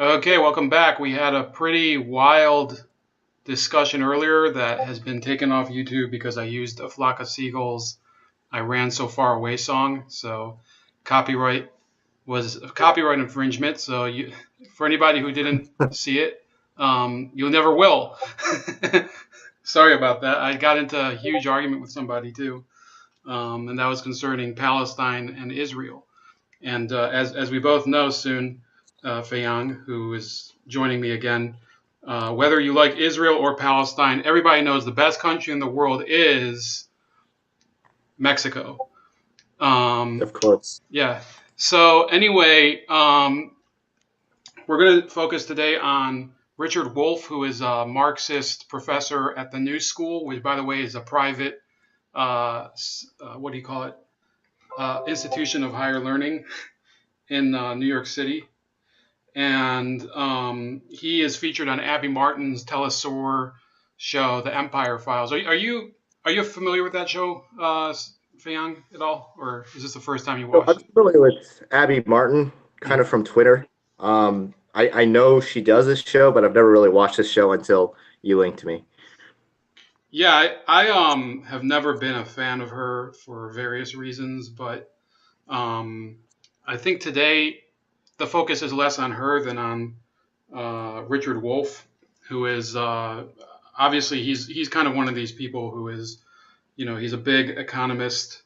Okay, welcome back. We had a pretty wild discussion earlier that has been taken off YouTube because I used a flock of seagulls I ran so far away song. So copyright was a copyright infringement. So for anybody who didn't see it, you never will. Sorry about that. I got into a huge argument with somebody too, and that was concerning Palestine and Israel. And as we both know soon, Feiyang, who is joining me again, whether you like Israel or Palestine, everybody knows the best country in the world is Mexico. Of course. Yeah. So anyway, we're going to focus today on Richard Wolff, who is a Marxist professor at the New School, which, by the way, is a private, what do you call it, institution of higher learning in New York City. And he is featured on Abby Martin's TeleSUR show, The Empire Files. Are you familiar with that show, Feiyang, at all, or is this the first time you So watched I'm it? familiar with Abby Martin, kind of from Twitter. I know she does this show, but I've never really watched this show until you linked me. Yeah, I have never been a fan of her for various reasons, but I think today the focus is less on her than on Richard Wolff, who is obviously he's kind of one of these people who is, he's a big economist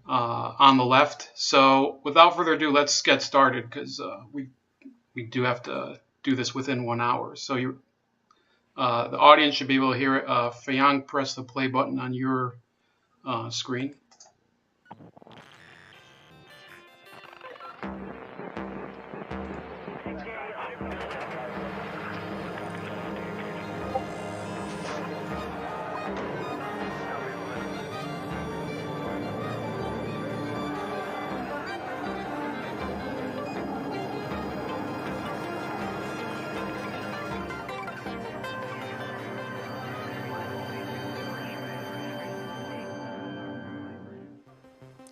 on the left. So without further ado, let's get started because we do have to do this within 1 hour. So the audience should be able to hear it. Feiyang, press the play button on your screen.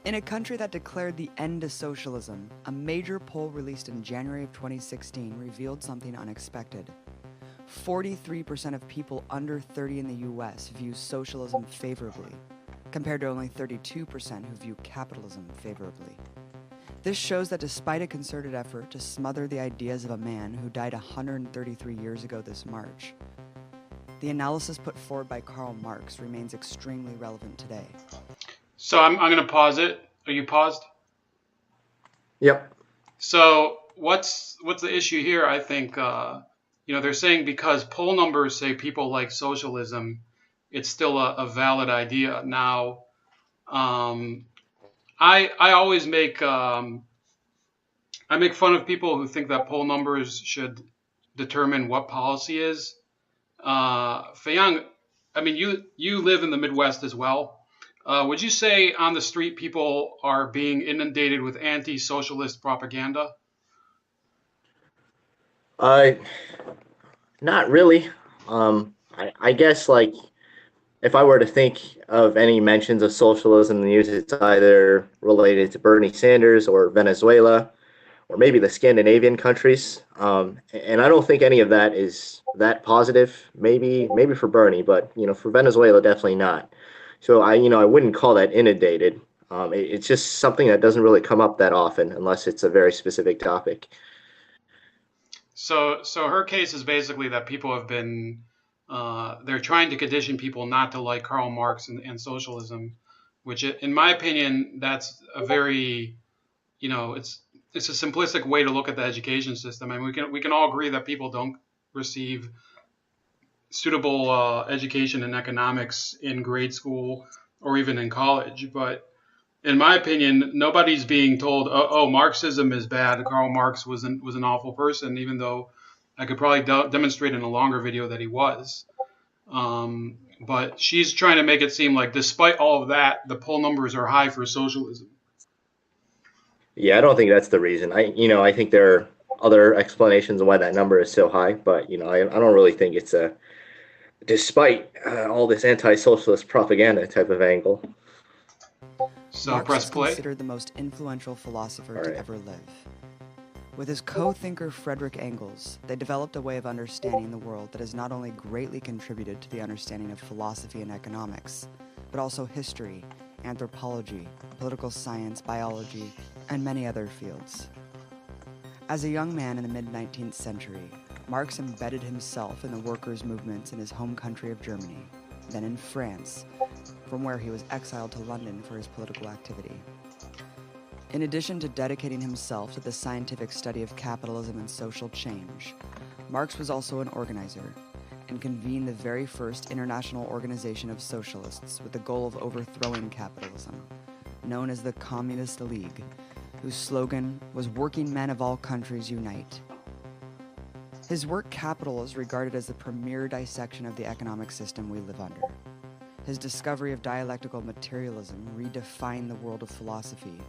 In a country that declared the end to socialism, a major poll released in January of 2016 revealed something unexpected. 43% of people under 30 in the US view socialism favorably, compared to only 32% who view capitalism favorably. This shows that despite a concerted effort to smother the ideas of a man who died 133 years ago this March, the analysis put forward by Karl Marx remains extremely relevant today. So I'm going to pause it. Are you paused? Yep. So what's the issue here? I think they're saying because poll numbers say people like socialism, it's still a valid idea. Now, I always make I make fun of people who think that poll numbers should determine what policy is. Feiyang, I mean, you live in the Midwest as well. Would you say on the street people are being inundated with anti-socialist propaganda? Not really. I guess like if I were to think of any mentions of socialism in the news, it's either related to Bernie Sanders or Venezuela, or maybe the Scandinavian countries. And I don't think any of that is that positive. Maybe for Bernie, but for Venezuela, definitely not. So I wouldn't call that inundated. It's just something that doesn't really come up that often unless it's a very specific topic. So her case is basically that people have been they're trying to condition people not to like Karl Marx and socialism, which in my opinion that's a very it's a simplistic way to look at the education system. I mean we can all agree that people don't receive suitable education in economics in grade school or even in college. But in my opinion, nobody's being told, "Oh, Marxism is bad. Karl Marx was an awful person," even though I could probably demonstrate in a longer video that he was. But she's trying to make it seem like, despite all of that, the poll numbers are high for socialism. Yeah, I don't think that's the reason. I think there are other explanations of why that number is so high, but I don't really think it's despite all this anti-socialist propaganda type of angle. So Marx press is play. considered the most influential philosopher to ever live. With his co-thinker Frederick Engels, they developed a way of understanding the world that has not only greatly contributed to the understanding of philosophy and economics, but also history, anthropology, political science, biology, and many other fields. As a young man in the mid-19th century, Marx embedded himself in the workers' movements in his home country of Germany, then in France, from where he was exiled to London for his political activity. In addition to dedicating himself to the scientific study of capitalism and social change, Marx was also an organizer and convened the very first international organization of socialists with the goal of overthrowing capitalism, known as the Communist League, whose slogan was "Working men of all countries unite." His work Capital is regarded as the premier dissection of the economic system we live under. His discovery of dialectical materialism redefined the world of philosophy,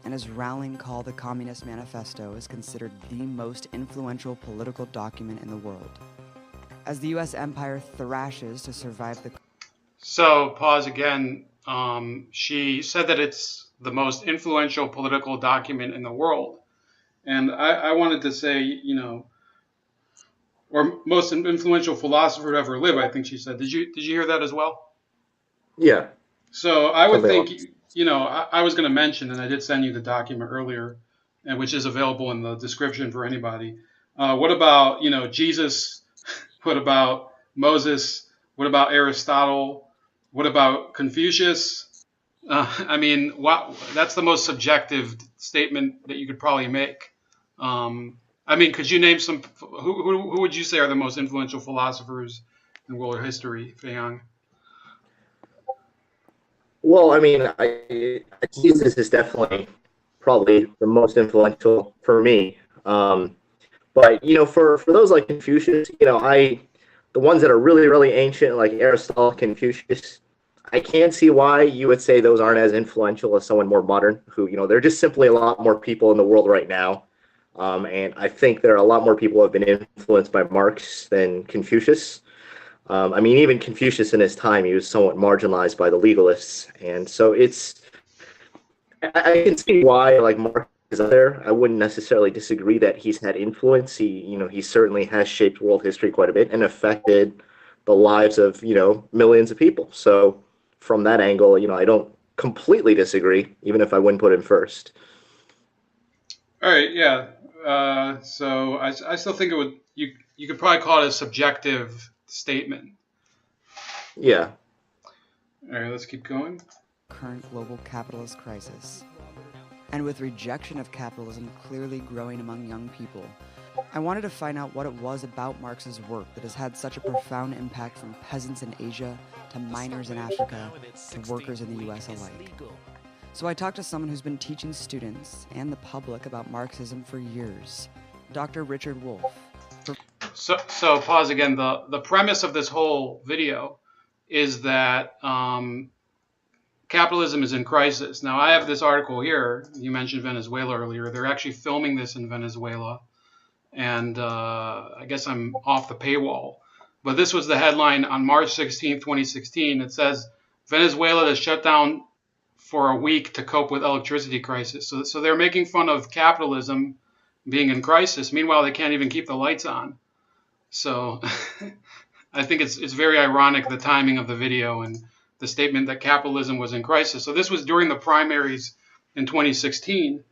and his rallying call, the Communist Manifesto, is considered the most influential political document in the world. As the U.S. empire thrashes to survive the... So, pause again. She said that it's the most influential political document in the world. And I wanted to say, you know, or most influential philosopher to ever live, I think she said. Did you hear that as well? Yeah. So I would Something think, you know, I was going to mention, and I did send you the document earlier, and which is available in the description for anybody. What about, you know, Jesus? What about Moses? What about Aristotle? What about Confucius? I mean, that's the most subjective statement that you could probably make. I mean, could you name some? Who would you say are the most influential philosophers in world history, Feiyang? Well, I mean, Jesus is definitely probably the most influential for me. But you know, for those like Confucius, you know, the ones that are really really ancient, like Aristotle, Confucius, I can't see why you would say those aren't as influential as someone more modern. Who, you know, there are just simply a lot more people in the world right now, and I think there are a lot more people who have been influenced by Marx than Confucius. I mean, even Confucius in his time, he was somewhat marginalized by the legalists, and so I can see why like Marx is out there. I wouldn't necessarily disagree that he's had influence. He certainly has shaped world history quite a bit and affected the lives of, you know, millions of people. So from that angle, you know, I don't completely disagree, even if I wouldn't put him first. All right, yeah. So I still think it would. You could probably call it a subjective statement. Yeah. All right, let's keep going. Current global capitalist crisis. And with rejection of capitalism clearly growing among young people, I wanted to find out what it was about Marx's work that has had such a profound impact from peasants in Asia to miners in Africa to workers in the US alike. So I talked to someone who's been teaching students and the public about Marxism for years, Dr. Richard Wolff. So pause again. The premise of this whole video is that capitalism is in crisis. Now, I have this article here. You mentioned Venezuela earlier. They're actually filming this in Venezuela. And I guess I'm off the paywall. But this was the headline on March 16, 2016. It says, Venezuela is shut down for a week to cope with electricity crisis. So they're making fun of capitalism being in crisis. Meanwhile, they can't even keep the lights on. So I think it's very ironic, the timing of the video and the statement that capitalism was in crisis. So this was during the primaries in 2016.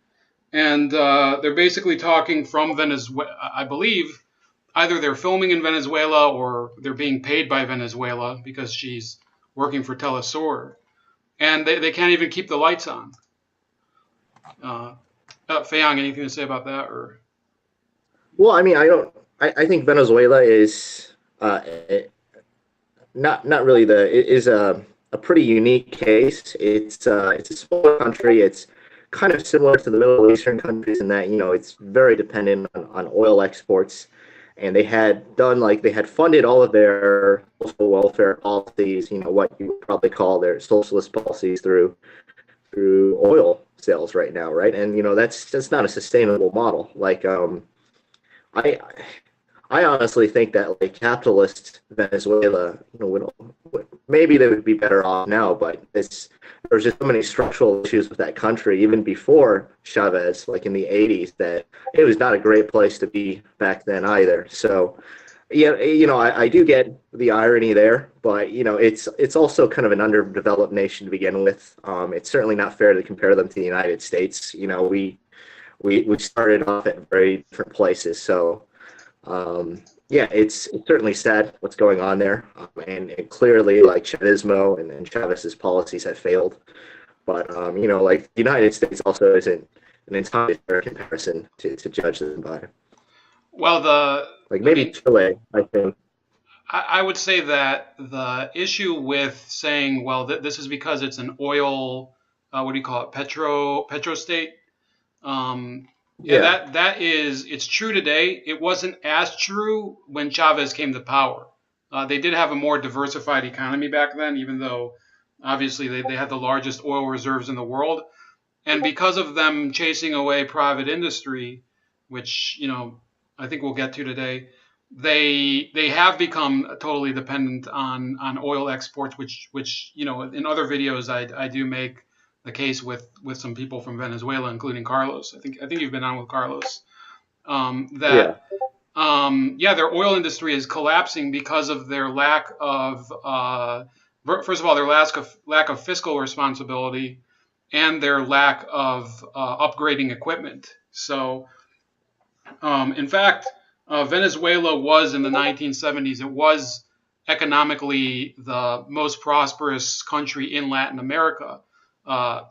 And they're basically talking from Venezuela. I believe either they're filming in Venezuela or they're being paid by Venezuela because she's working for TeleSUR. And they can't even keep the lights on. Feiyang, anything to say about that? Or? Well, I mean, I think Venezuela is not really a pretty unique case. It's a small country. It's kind of similar to the Middle Eastern countries in that, you know, it's very dependent on oil exports. And they had funded all of their social welfare policies, you know, what you would probably call their socialist policies through oil sales right now, right? And you know, that's not a sustainable model. Like I I honestly think that like capitalist Venezuela, maybe they would be better off now, but there's just so many structural issues with that country, even before Chavez, like in the '80s, that it was not a great place to be back then either. So, yeah, I do get the irony there, but it's also kind of an underdeveloped nation to begin with. It's certainly not fair to compare them to the United States. We started off at very different places, so. Yeah, it's certainly sad what's going on there, and clearly, like Chavismo and Chavez's policies have failed. But like the United States also isn't an entirely fair comparison to judge them by. Well, Like I maybe mean, Chile, I think. I would say that the issue with saying, well, this is because it's an oil, what do you call it, petro state. Yeah, Yeah, it's true today. It wasn't as true when Chavez came to power. They did have a more diversified economy back then, even though obviously they had the largest oil reserves in the world. And because of them chasing away private industry, which I think we'll get to today, they have become totally dependent on oil exports, which in other videos I do make the case with some people from Venezuela, including Carlos. I think you've been on with Carlos. yeah, That yeah, their oil industry is collapsing because of their lack of first of all, their lack of fiscal responsibility and their lack of upgrading equipment. So, in fact, Venezuela was in the 1970s, it was economically the most prosperous country in Latin America, uh,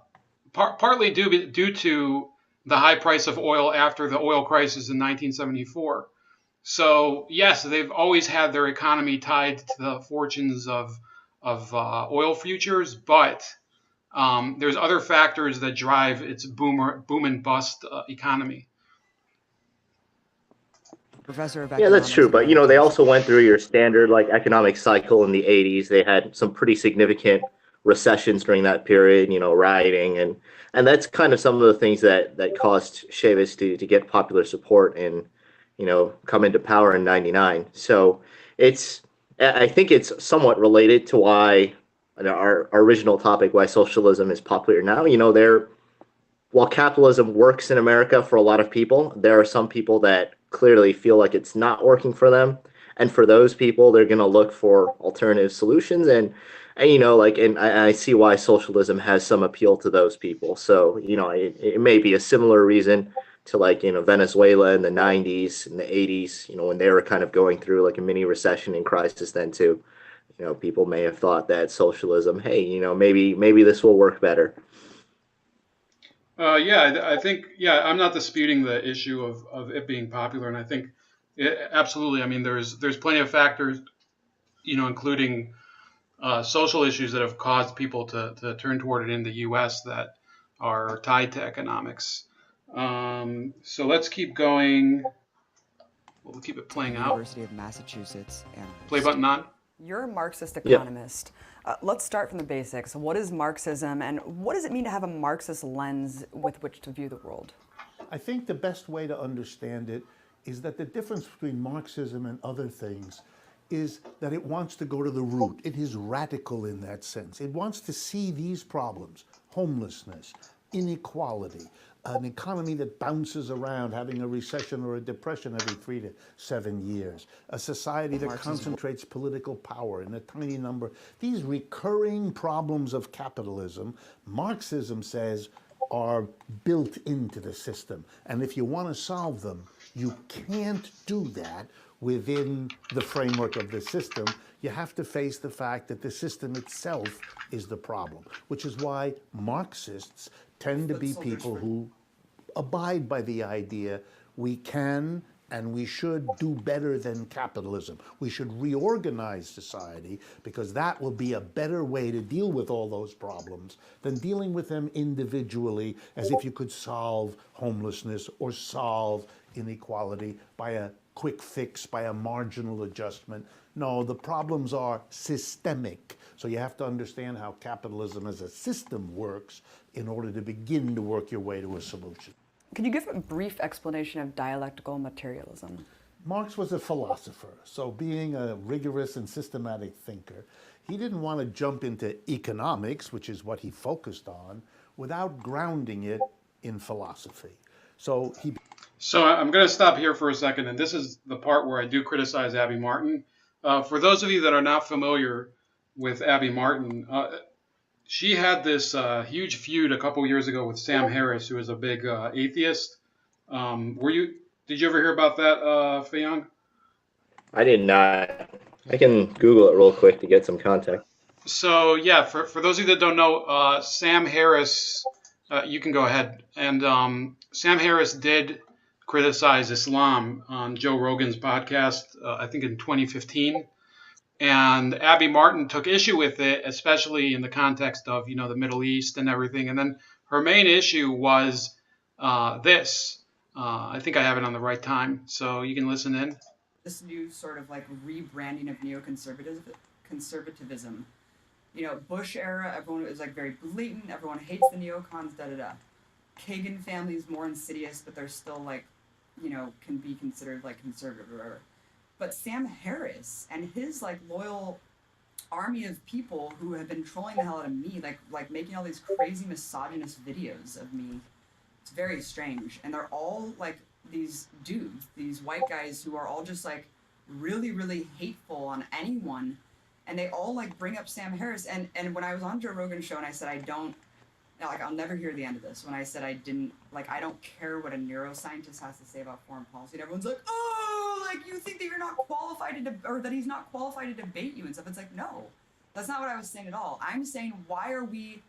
partly due to the high price of oil after the oil crisis in 1974. So yes, they've always had their economy tied to the fortunes of oil futures, but there's other factors that drive its boom and bust economy. Professor of yeah. That's Economics true. and But they Education. also went through your standard like economic cycle in the '80s. They had some pretty significant recessions during that period. Rioting and that's kind of some of the things that caused Chavez to get popular support and come into power in '99. So it's I think it's somewhat related to why our original topic, why socialism is popular now. While capitalism works in America for a lot of people, there are some people that clearly feel like it's not working for them. And for those people, they're going to look for alternative solutions. And and I see why socialism has some appeal to those people. So, it may be a similar reason to like, Venezuela in the 90s and the 80s, when they were kind of going through like a mini recession and crisis then too. People may have thought that socialism, hey, maybe this will work better. Yeah, I think yeah, I'm not disputing the issue of it being popular, and I think absolutely. I mean, there's plenty of factors, including social issues that have caused people to turn toward it in the U.S. that are tied to economics. So let's keep going. We'll keep it playing out. University of Massachusetts Play Amherst. button on. You're a Marxist Yep. economist. Let's start from the basics. What is Marxism, and what does it mean to have a Marxist lens with which to view the world? I think the best way to understand it is that the difference between Marxism and other things is that it wants to go to the root. It is radical in that sense. It wants to see these problems, homelessness, inequality, an economy that bounces around, having a recession or a depression every 3 to 7 years, a society that concentrates political power in a tiny number. These recurring problems of capitalism, Marxism says, are built into the system. And if you want to solve them, you can't do that within the framework of the system. You have to face the fact that the system itself is the problem, which is why Marxists tend to be people who abide by the idea we can and we should do better than capitalism. We should reorganize society because that will be a better way to deal with all those problems than dealing with them individually as if you could solve homelessness or solve inequality by a quick fix, by a marginal adjustment. No, the problems are systemic. So you have to understand how capitalism as a system works in order to begin to work your way to a solution. Could you give a brief explanation of dialectical materialism? Marx was a philosopher, so being a rigorous and systematic thinker, he didn't want to jump into economics, which is what he focused on, without grounding it in philosophy. So he So I'm going to stop here for a second, and this is the part where I do criticize Abby Martin. For those of you that are not familiar with Abby Martin, she had this huge feud a couple years ago with Sam Harris, who is a big atheist. Did you ever hear about that, Feiyang? I did not. I can Google it real quick to get some context. So yeah, for those of you that don't know, Sam Harris, you can go ahead. And Sam Harris did criticize Islam on Joe Rogan's podcast, I think in 2015. And Abby Martin took issue with it, especially in the context of, the Middle East and everything. And then her main issue was this. I think I have it on the right time, so you can listen in. This new sort of like rebranding of neoconservatism. Bush era, everyone was like very blatant. Everyone hates the neocons, Kagan family is more insidious, but they're still like, can be considered like conservative or whatever. But Sam Harris and his like loyal army of people who have been trolling the hell out of me, like making all these crazy misogynist videos of me. It's very strange. And they're all like these dudes, these white guys who are all just like really, really hateful on anyone. And they all like bring up Sam Harris. And when I was on Joe Rogan's show and I said, I'll never hear the end of this. When I said I don't care what a neuroscientist has to say about foreign policy. And everyone's like, oh, like you think that you're not qualified or that he's not qualified to debate you and stuff. It's like, no, that's not what I was saying at all. I'm saying, why are we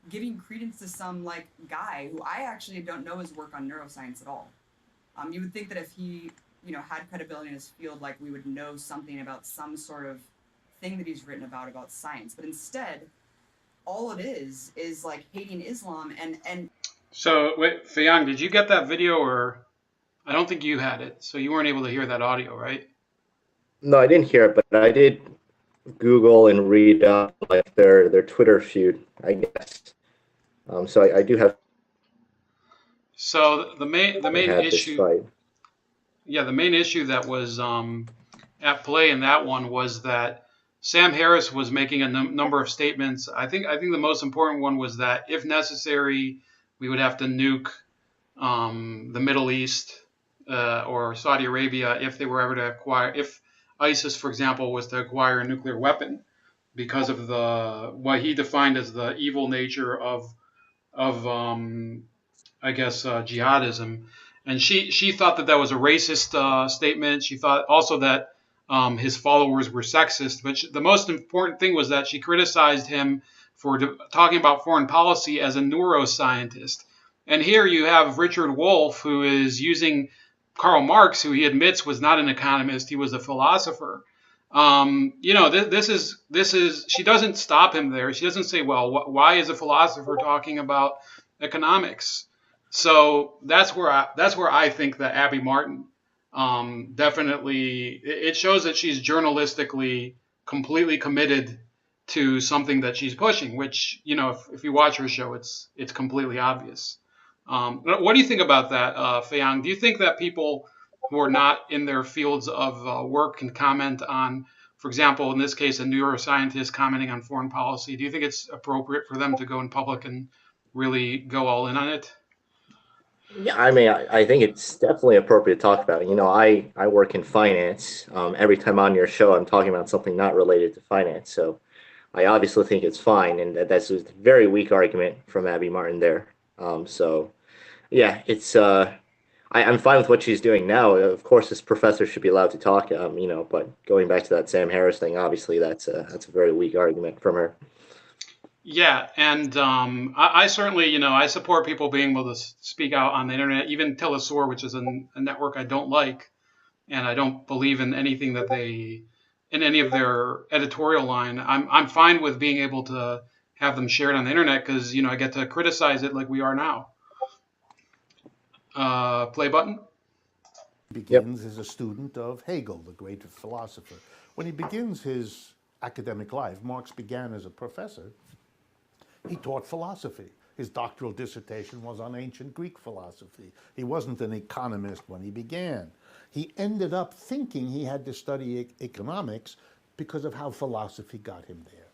giving credence to some like guy who I actually don't know his work on neuroscience at all? You would think that if he, had credibility in his field, like we would know something about some sort of thing that he's written about science. But instead, all it is like hating Islam and. So wait, Feiyang, did you get that video, or I don't think you had it, so you weren't able to hear that audio, right? No, I didn't hear it, but I did Google and read up like their Twitter feud, I guess. So I do have. So the main issue. The main issue that was at play in that one was that Sam Harris was making a number of statements. I think the most important one was that if necessary, we would have to nuke the Middle East or Saudi Arabia if they were ever to acquire, if ISIS, for example, was to acquire a nuclear weapon, because of what he defined as the evil nature of jihadism. And she thought that was a racist statement. She thought also that his followers were sexist. But the most important thing was that she criticized him for talking about foreign policy as a neuroscientist. And here you have Richard Wolff, who is using Karl Marx, who he admits was not an economist. He was a philosopher. This is she doesn't stop him there. She doesn't say, well, why is a philosopher talking about economics? So that's where I think that Abby Martin definitely, it shows that she's journalistically completely committed to something that she's pushing, which, if you watch her show, it's completely obvious. What do you think about that, Feiyang? Do you think that people who are not in their fields of work can comment on, for example, in this case, a neuroscientist commenting on foreign policy? Do you think it's appropriate for them to go in public and really go all in on it? Yeah, I mean, I think it's definitely appropriate to talk about. I work in finance. Every time on your show, I'm talking about something not related to finance. So I obviously think it's fine. And that's a very weak argument from Abby Martin there. It's I'm fine with what she's doing now. Of course, this professor should be allowed to talk, but going back to that Sam Harris thing, obviously that's a very weak argument from her. Yeah, and I certainly, I support people being able to speak out on the internet, even TeleSUR, which is a network I don't like, and I don't believe in anything that in any of their editorial line. I'm fine with being able to have them shared on the internet because, I get to criticize it like we are now. Play button. Begins as a student of Hegel, the great philosopher. When he begins his academic life, Marx began as a professor. He taught philosophy. His doctoral dissertation was on ancient Greek philosophy. He wasn't an economist when he began. He ended up thinking he had to study economics because of how philosophy got him there.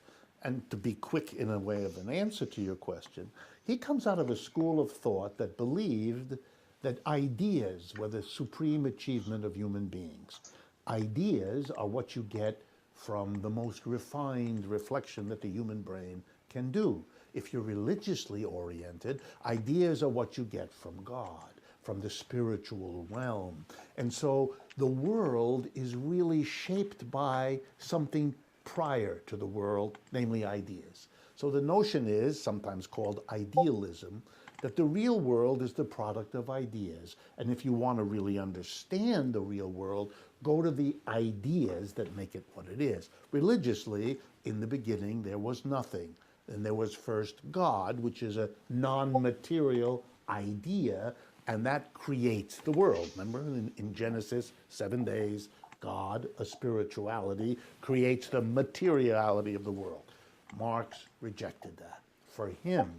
And to be quick in a way of an answer to your question, he comes out of a school of thought that believed that ideas were the supreme achievement of human beings. Ideas are what you get from the most refined reflection that the human brain can do. If you're religiously oriented, ideas are what you get from God, from the spiritual realm. And so the world is really shaped by something prior to the world, namely ideas. So the notion is, sometimes called idealism, that the real world is the product of ideas. And if you want to really understand the real world, go to the ideas that make it what it is. Religiously, in the beginning, there was nothing. Then there was first God, which is a non-material idea, and that creates the world. Remember, in Genesis, 7 days, God, a spirituality, creates the materiality of the world. Marx rejected that. For him,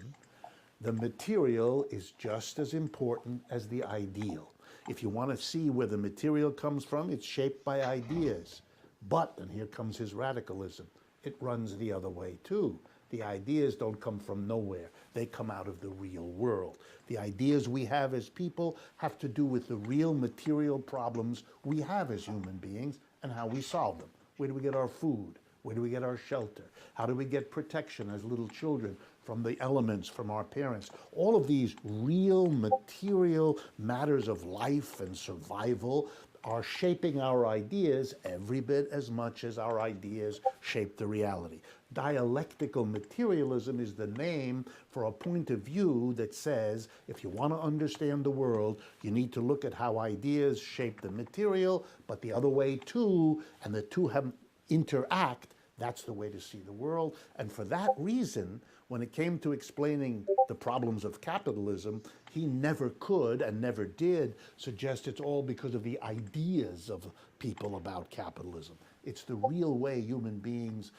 the material is just as important as the ideal. If you want to see where the material comes from, it's shaped by ideas. But, and here comes his radicalism, it runs the other way too. The ideas don't come from nowhere. They come out of the real world. The ideas we have as people have to do with the real material problems we have as human beings and how we solve them. Where do we get our food? Where do we get our shelter? How do we get protection as little children from the elements, from our parents? All of these real material matters of life and survival are shaping our ideas every bit as much as our ideas shape the reality. Dialectical materialism is the name for a point of view that says if you want to understand the world, you need to look at how ideas shape the material, but the other way too, and the two have interact. That's the way to see the world. And for that reason, when it came to explaining the problems of capitalism, he never could and never did suggest it's all because of the ideas of people about capitalism. It's the real way human beings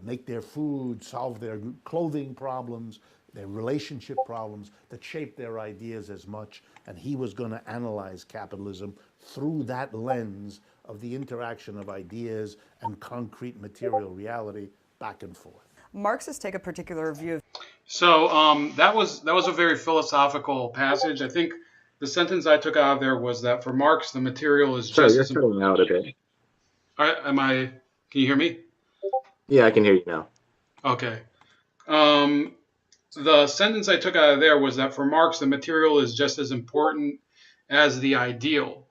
make their food, solve their clothing problems, their relationship problems that shape their ideas as much. And he was going to analyze capitalism through that lens of the interaction of ideas and concrete material reality back and forth. Marxists take a particular view of. So that was a very philosophical passage. I think the sentence I took out of there was that for Marx, the material is Sorry, just you're as cutting out a bit. Can you hear me? Yeah, I can hear you now. Okay. The sentence I took out of there was that for Marx, the material is just as important as the ideal.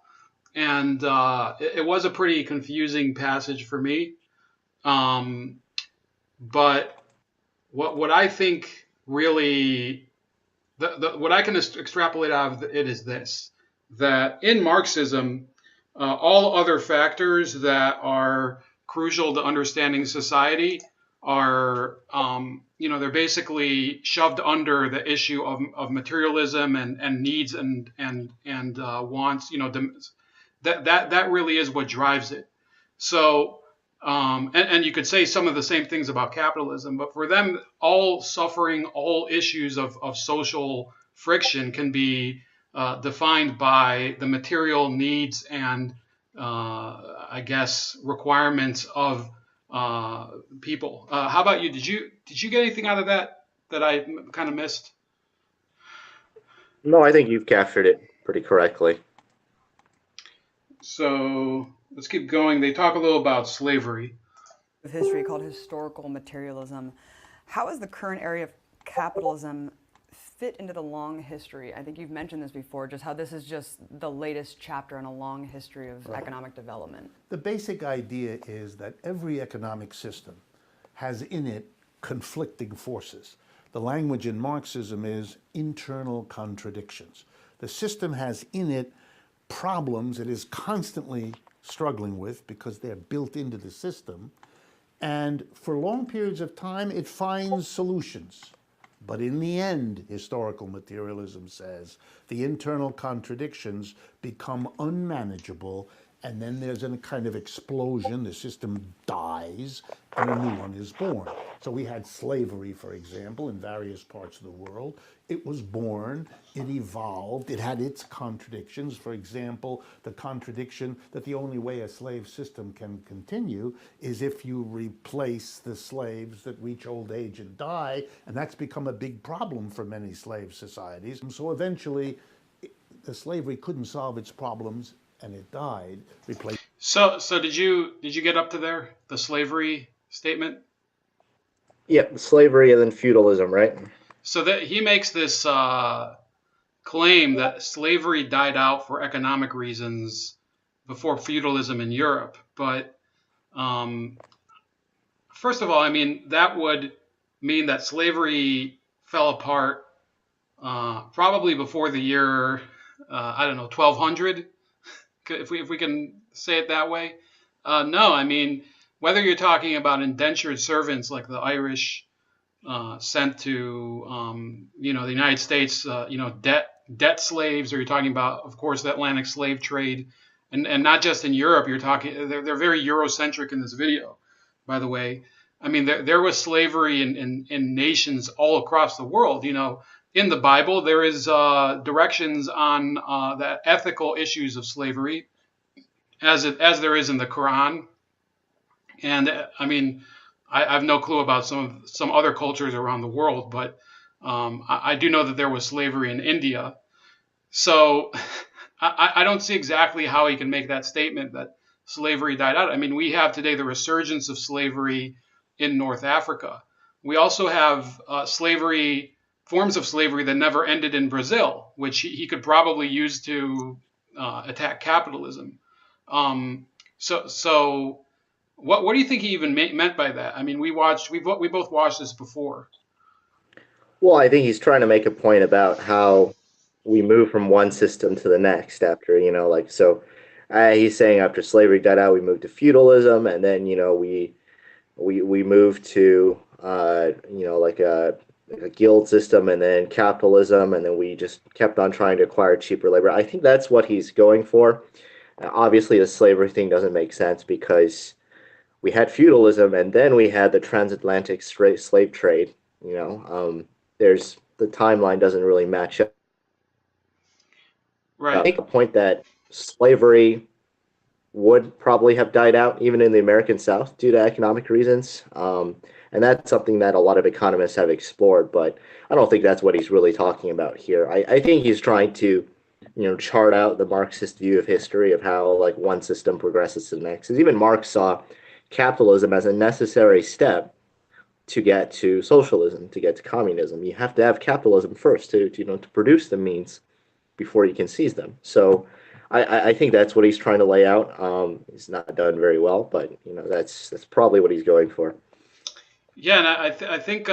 And it was a pretty confusing passage for me. But what I think really, what I can extrapolate out of it is this, that in Marxism, all other factors that are crucial to understanding society are, they're basically shoved under the issue of materialism and needs and wants. That really is what drives it. So, and you could say some of the same things about capitalism, but for them, all suffering, all issues of social friction can be defined by the material needs and, I guess, requirements of people. How about you? Did you get anything out of that I kind of missed? No, I think you've captured it pretty correctly. So let's keep going. They talk a little about slavery. Of history called historical materialism. How is the current area of capitalism fit into the long history? I think you've mentioned this before, just how this is just the latest chapter in a long history of economic development. The basic idea is that every economic system has in it conflicting forces. The language in Marxism is internal contradictions. The system has in it problems it is constantly struggling with because they're built into the system. And for long periods of time, it finds solutions. But in the end, historical materialism says, the internal contradictions become unmanageable and then there's a kind of explosion, the system dies, and a new one is born. So we had slavery, for example, in various parts of the world. It was born, it evolved, it had its contradictions. For example, the contradiction that the only way a slave system can continue is if you replace the slaves that reach old age and die, and that's become a big problem for many slave societies. And so eventually, the slavery couldn't solve its problems, and it died. So did you get up to there, the slavery statement? Yeah, slavery and then feudalism, right? So that he makes this claim that slavery died out for economic reasons before feudalism in Europe. But first of all, I mean, that would mean that slavery fell apart probably before the year, I don't know, 1200, if we can say it that way. No, I mean, whether you're talking about indentured servants like the Irish sent to, the United States, debt slaves, or you're talking about, of course, the Atlantic slave trade, and not just in Europe. You're talking, they're very Eurocentric in this video, by the way. I mean, there was slavery in nations all across the world. In the Bible, there is directions on the ethical issues of slavery, as there is in the Quran. And I mean, I have no clue about some other cultures around the world, but I do know that there was slavery in India. So I don't see exactly how he can make that statement that slavery died out. I mean, we have today the resurgence of slavery in North Africa. We also have forms of slavery that never ended in Brazil, which he could probably use to attack capitalism. So what do you think he even meant by that? I mean, we both watched this before. Well, I think he's trying to make a point about how we move from one system to the next after, he's saying after slavery died out, we moved to feudalism, and then, we moved to, a guild system, and then capitalism, and then we just kept on trying to acquire cheaper labor. I think that's what he's going for. Obviously, the slavery thing doesn't make sense because we had feudalism, and then we had the transatlantic slave trade. There's the timeline doesn't really match up. Right. I think the point that slavery would probably have died out even in the American South due to economic reasons. And that's something that a lot of economists have explored, but I don't think that's what he's really talking about here. I think he's trying to, chart out the Marxist view of history of how one system progresses to the next. Because even Marx saw capitalism as a necessary step to get to socialism, to get to communism. You have to have capitalism first to produce the means before you can seize them. So I think that's what he's trying to lay out. He's not done very well, but that's probably what he's going for. Yeah, and I think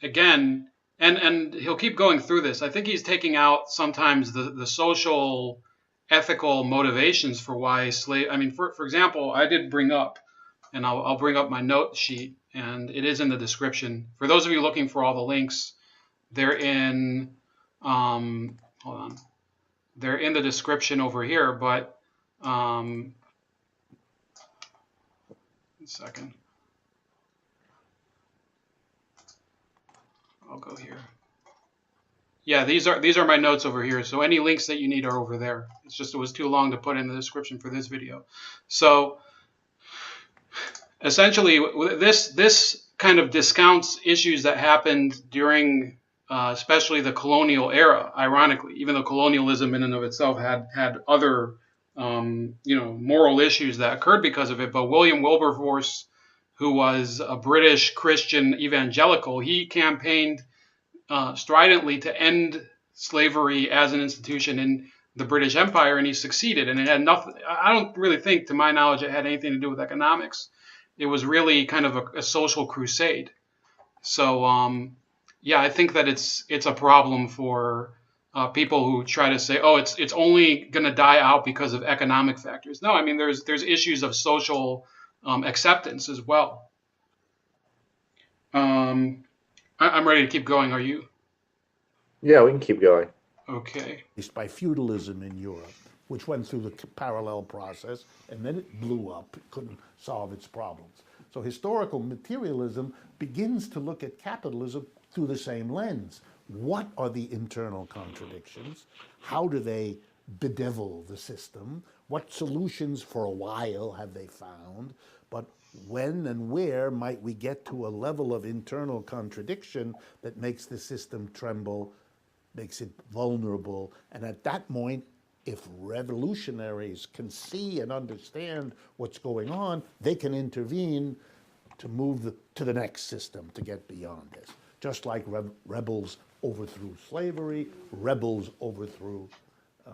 again, and he'll keep going through this. I think he's taking out sometimes the social, ethical motivations for why slave. I mean, for example, I did bring up, and I'll bring up my note sheet, and it is in the description. For those of you looking for all the links, they're in. Hold on. They're in the description over here, but one second. I'll go here. Yeah, these are my notes over here. So any links that you need are over there. It's just it was too long to put in the description for this video. So essentially, this kind of discounts issues that happened during especially the colonial era, ironically, even though colonialism in and of itself had other, moral issues that occurred because of it. But William Wilberforce, who was a British Christian evangelical, he campaigned stridently to end slavery as an institution in the British Empire, and he succeeded. And it had nothing, I don't really think, to my knowledge, it had anything to do with economics. It was really kind of a social crusade. So, yeah, I think that it's a problem for people who try to say, oh, it's only going to die out because of economic factors. No, I mean, there's issues of social acceptance as well. I'm ready to keep going. Are you? Yeah, we can keep going. Okay. By feudalism in Europe. which went through the parallel process, and then it blew up. It couldn't solve its problems. So historical materialism begins to look at capitalism through the same lens. What are the internal contradictions? How do they bedevil the system? What solutions for a while have they found? But when and where might we get to a level of internal contradiction that makes the system tremble, makes it vulnerable? And at that point, if revolutionaries can see and understand what's going on, they can intervene to move to the next system, to get beyond this. Just like rebels overthrew slavery, rebels overthrew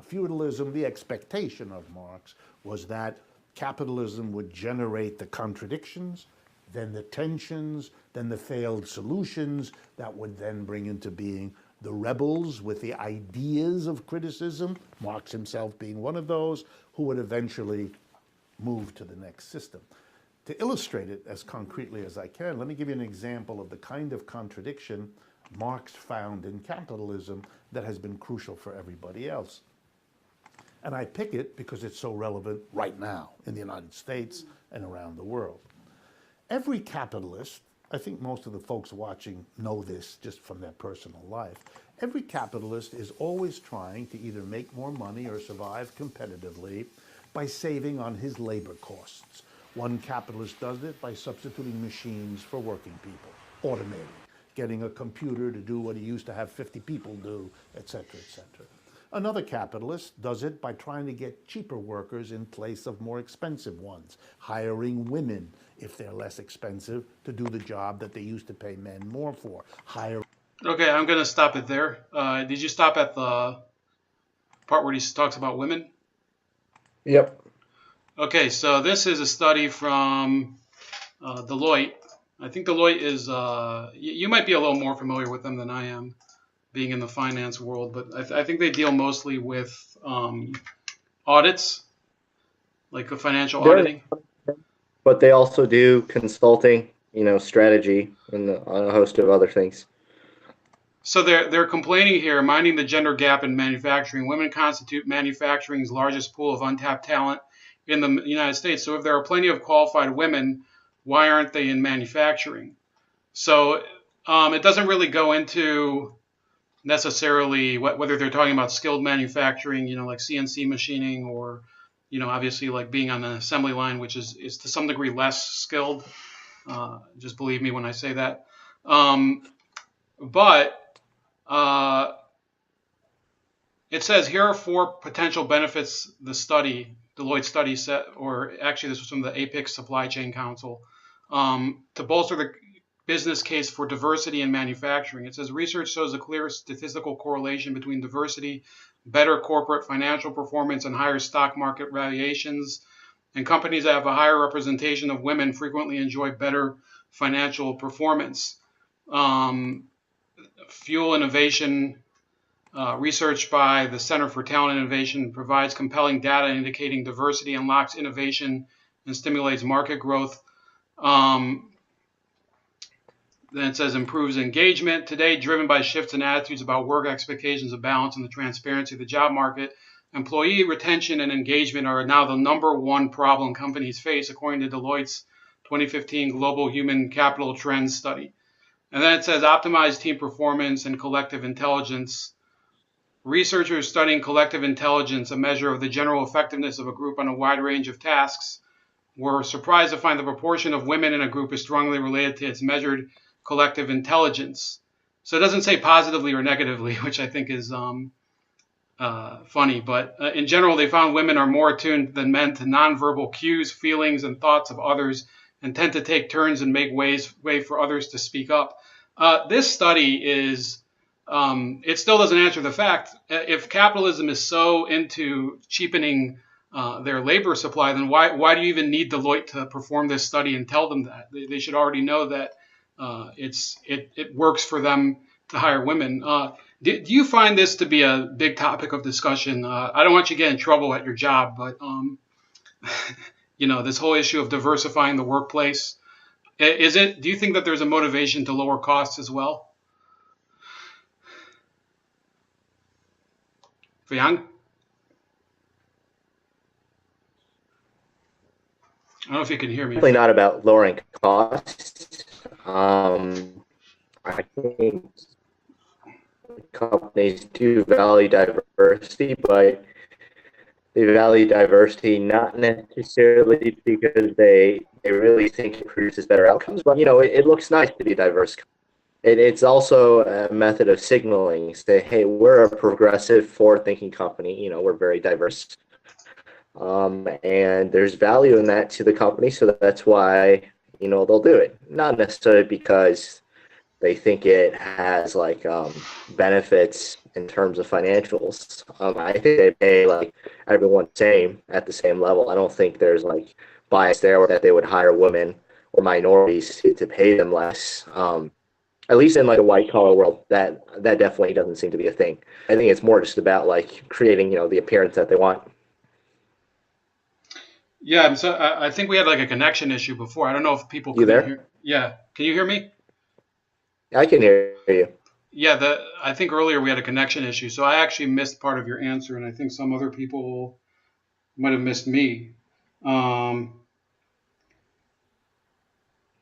feudalism. The expectation of Marx was that capitalism would generate the contradictions, then the tensions, then the failed solutions that would then bring into being the rebels with the ideas of criticism, Marx himself being one of those, who would eventually move to the next system. To illustrate it as concretely as I can, let me give you an example of the kind of contradiction Marx found in capitalism that has been crucial for everybody else. And I pick it because it's so relevant right now in the United States and around the world. Every capitalist, I think most of the folks watching know this just from their personal life, every capitalist is always trying to either make more money or survive competitively by saving on his labor costs. One capitalist does it by substituting machines for working people, automating, getting a computer to do what he used to have 50 people do, et cetera, et cetera. Another capitalist does it by trying to get cheaper workers in place of more expensive ones, hiring women, if they're less expensive, to do the job that they used to pay men more for. Okay, I'm going to stop it there. Did you stop at the part where he talks about women? Yep. Okay, so this is a study from Deloitte. I think Deloitte is, you might be a little more familiar with them than I am, being in the finance world, but I think they deal mostly with audits, like a financial auditing. But they also do consulting, strategy, and a host of other things. So they're complaining here, minding the gender gap in manufacturing. Women constitute manufacturing's largest pool of untapped talent in the United States. So if there are plenty of qualified women, why aren't they in manufacturing? So it doesn't really go into necessarily whether they're talking about skilled manufacturing, like CNC machining, or, obviously like being on an assembly line, which is to some degree less skilled. Just believe me when I say that. But it says here are 4 potential benefits the Deloitte study set, or actually this was from the Apex Supply Chain Council, to bolster the business case for diversity in manufacturing. It says research shows a clear statistical correlation between diversity, better corporate financial performance, and higher stock market valuations. And companies that have a higher representation of women frequently enjoy better financial performance. Fuel innovation research by the Center for Talent Innovation provides compelling data indicating diversity unlocks innovation and stimulates market growth. Then it says improves engagement. Today, driven by shifts in attitudes about work expectations of balance and the transparency of the job market, employee retention and engagement are now the #1 problem companies face, according to Deloitte's 2015 Global Human Capital Trends study. And then it says optimize team performance and collective intelligence. Researchers studying collective intelligence, a measure of the general effectiveness of a group on a wide range of tasks, were surprised to find the proportion of women in a group is strongly related to its measured collective intelligence. So it doesn't say positively or negatively, which I think is funny. But in general, they found women are more attuned than men to nonverbal cues, feelings, and thoughts of others, and tend to take turns and make way for others to speak up. This study is, it still doesn't answer the fact, if capitalism is so into cheapening their labor supply, then why do you even need Deloitte to perform this study and tell them that? They should already know that it works for them to hire women. Do you find this to be a big topic of discussion? I don't want you to get in trouble at your job, but this whole issue of diversifying the workplace, do you think that there's a motivation to lower costs as well? Feiyang? don't know if you can hear me. Definitely not about lowering costs. I think companies do value diversity, but they value diversity not necessarily because they really think it produces better outcomes, but it looks nice to be diverse. It's also a method of signaling. Say, hey, we're a progressive, forward-thinking company. We're very diverse, and there's value in that to the company. So that's why they'll do it. Not necessarily because they think it has benefits in terms of financials. I think they pay everyone at the same level. I don't think there's bias there that they would hire women or minorities to pay them less. At least in a white collar world, that definitely doesn't seem to be a thing. I think it's more just about creating the appearance that they want. Yeah, so I think we had a connection issue before. I don't know if people You there? hear. Yeah, can you hear me? I can hear you. Yeah, I think earlier we had a connection issue, so I actually missed part of your answer, and I think some other people might have missed me.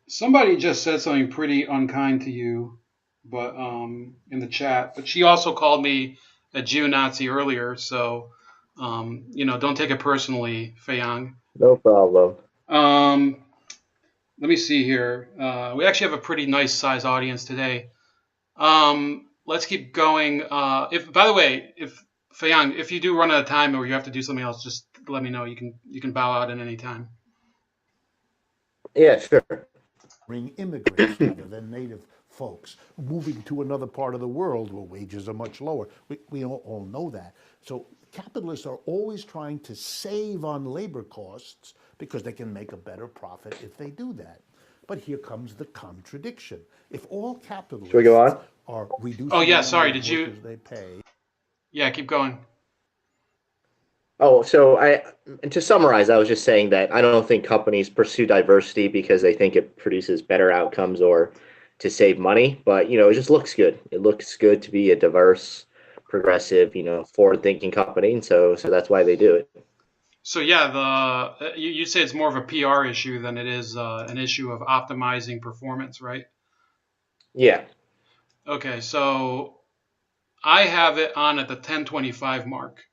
Somebody just said something pretty unkind to you, but in the chat. But she also called me a Jew Nazi earlier, so don't take it personally, Feiyang. No problem. Let me see here. We actually have a pretty nice size audience today. Let's keep going. If, by the way, if Feiyang, if you do run out of time or you have to do something else, just let me know. You can bow out at any time. Yeah, sure. Bring immigrants rather than native folks moving to another part of the world where wages are much lower. We all know that. So capitalists are always trying to save on labor costs because they can make a better profit if they do that. But here comes the contradiction. If all capitalists are reducing the number of workers they pay. Yeah, keep going. Oh, so to summarize, I was just saying that I don't think companies pursue diversity because they think it produces better outcomes or to save money, but it just looks good. It looks good to be a diverse, progressive, forward-thinking company, and so that's why they do it. So yeah, you say it's more of a PR issue than it is an issue of optimizing performance, right? Yeah. Okay, so I have it on at the 10:25 mark.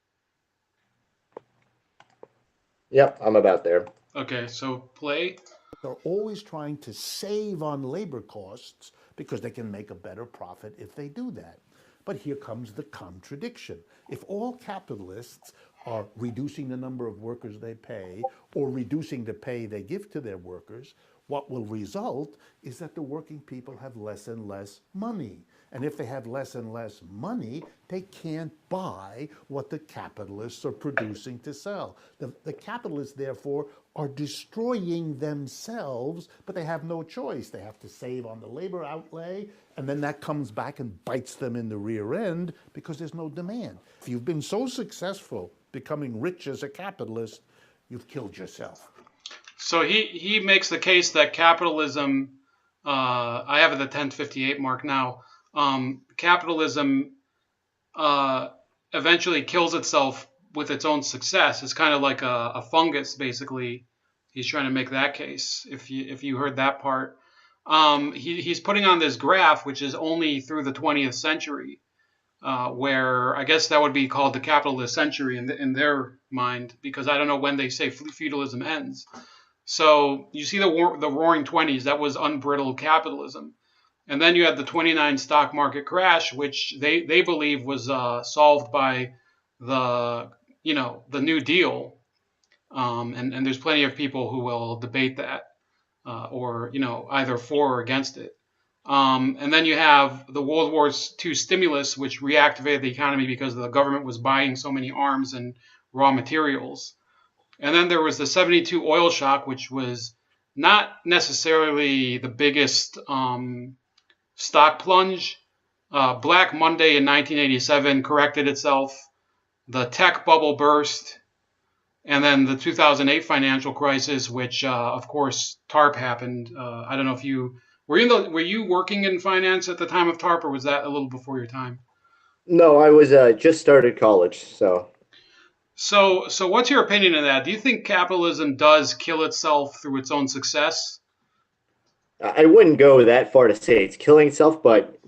Yep, I'm about there. Okay, so play. They're always trying to save on labor costs because they can make a better profit if they do that. But here comes the contradiction. If all capitalists are reducing the number of workers they pay or reducing the pay they give to their workers, what will result is that the working people have less and less money. And if they have less and less money, they can't buy what the capitalists are producing to sell. The capitalists, therefore, are destroying themselves, but they have no choice. They have to save on the labor outlay, and then that comes back and bites them in the rear end because there's no demand. If you've been so successful becoming rich as a capitalist, you've killed yourself. So he makes the case that capitalism, I have it at the 10:58 mark now, capitalism eventually kills itself with its own success. It's kind of like a fungus, basically. He's trying to make that case, if you heard that part. He's putting on this graph, which is only through the 20th century, where I guess that would be called the capitalist century in their mind, because I don't know when they say feudalism ends. So you see the Roaring '20s, that was unbridled capitalism. And then you had the '29 stock market crash, which they believe was solved by the New Deal. And there's plenty of people who will debate that or either for or against it. And then you have the World War II stimulus, which reactivated the economy because the government was buying so many arms and raw materials. And then there was the 72 oil shock, which was not necessarily the biggest stock plunge. Black Monday in 1987 corrected itself. The tech bubble burst. And then the 2008 financial crisis, which, of course, TARP happened. I don't know if you were you working in finance at the time of TARP, or was that a little before your time? No, I was just started college, so. So what's your opinion of that? Do you think capitalism does kill itself through its own success? I wouldn't go that far to say it's killing itself, but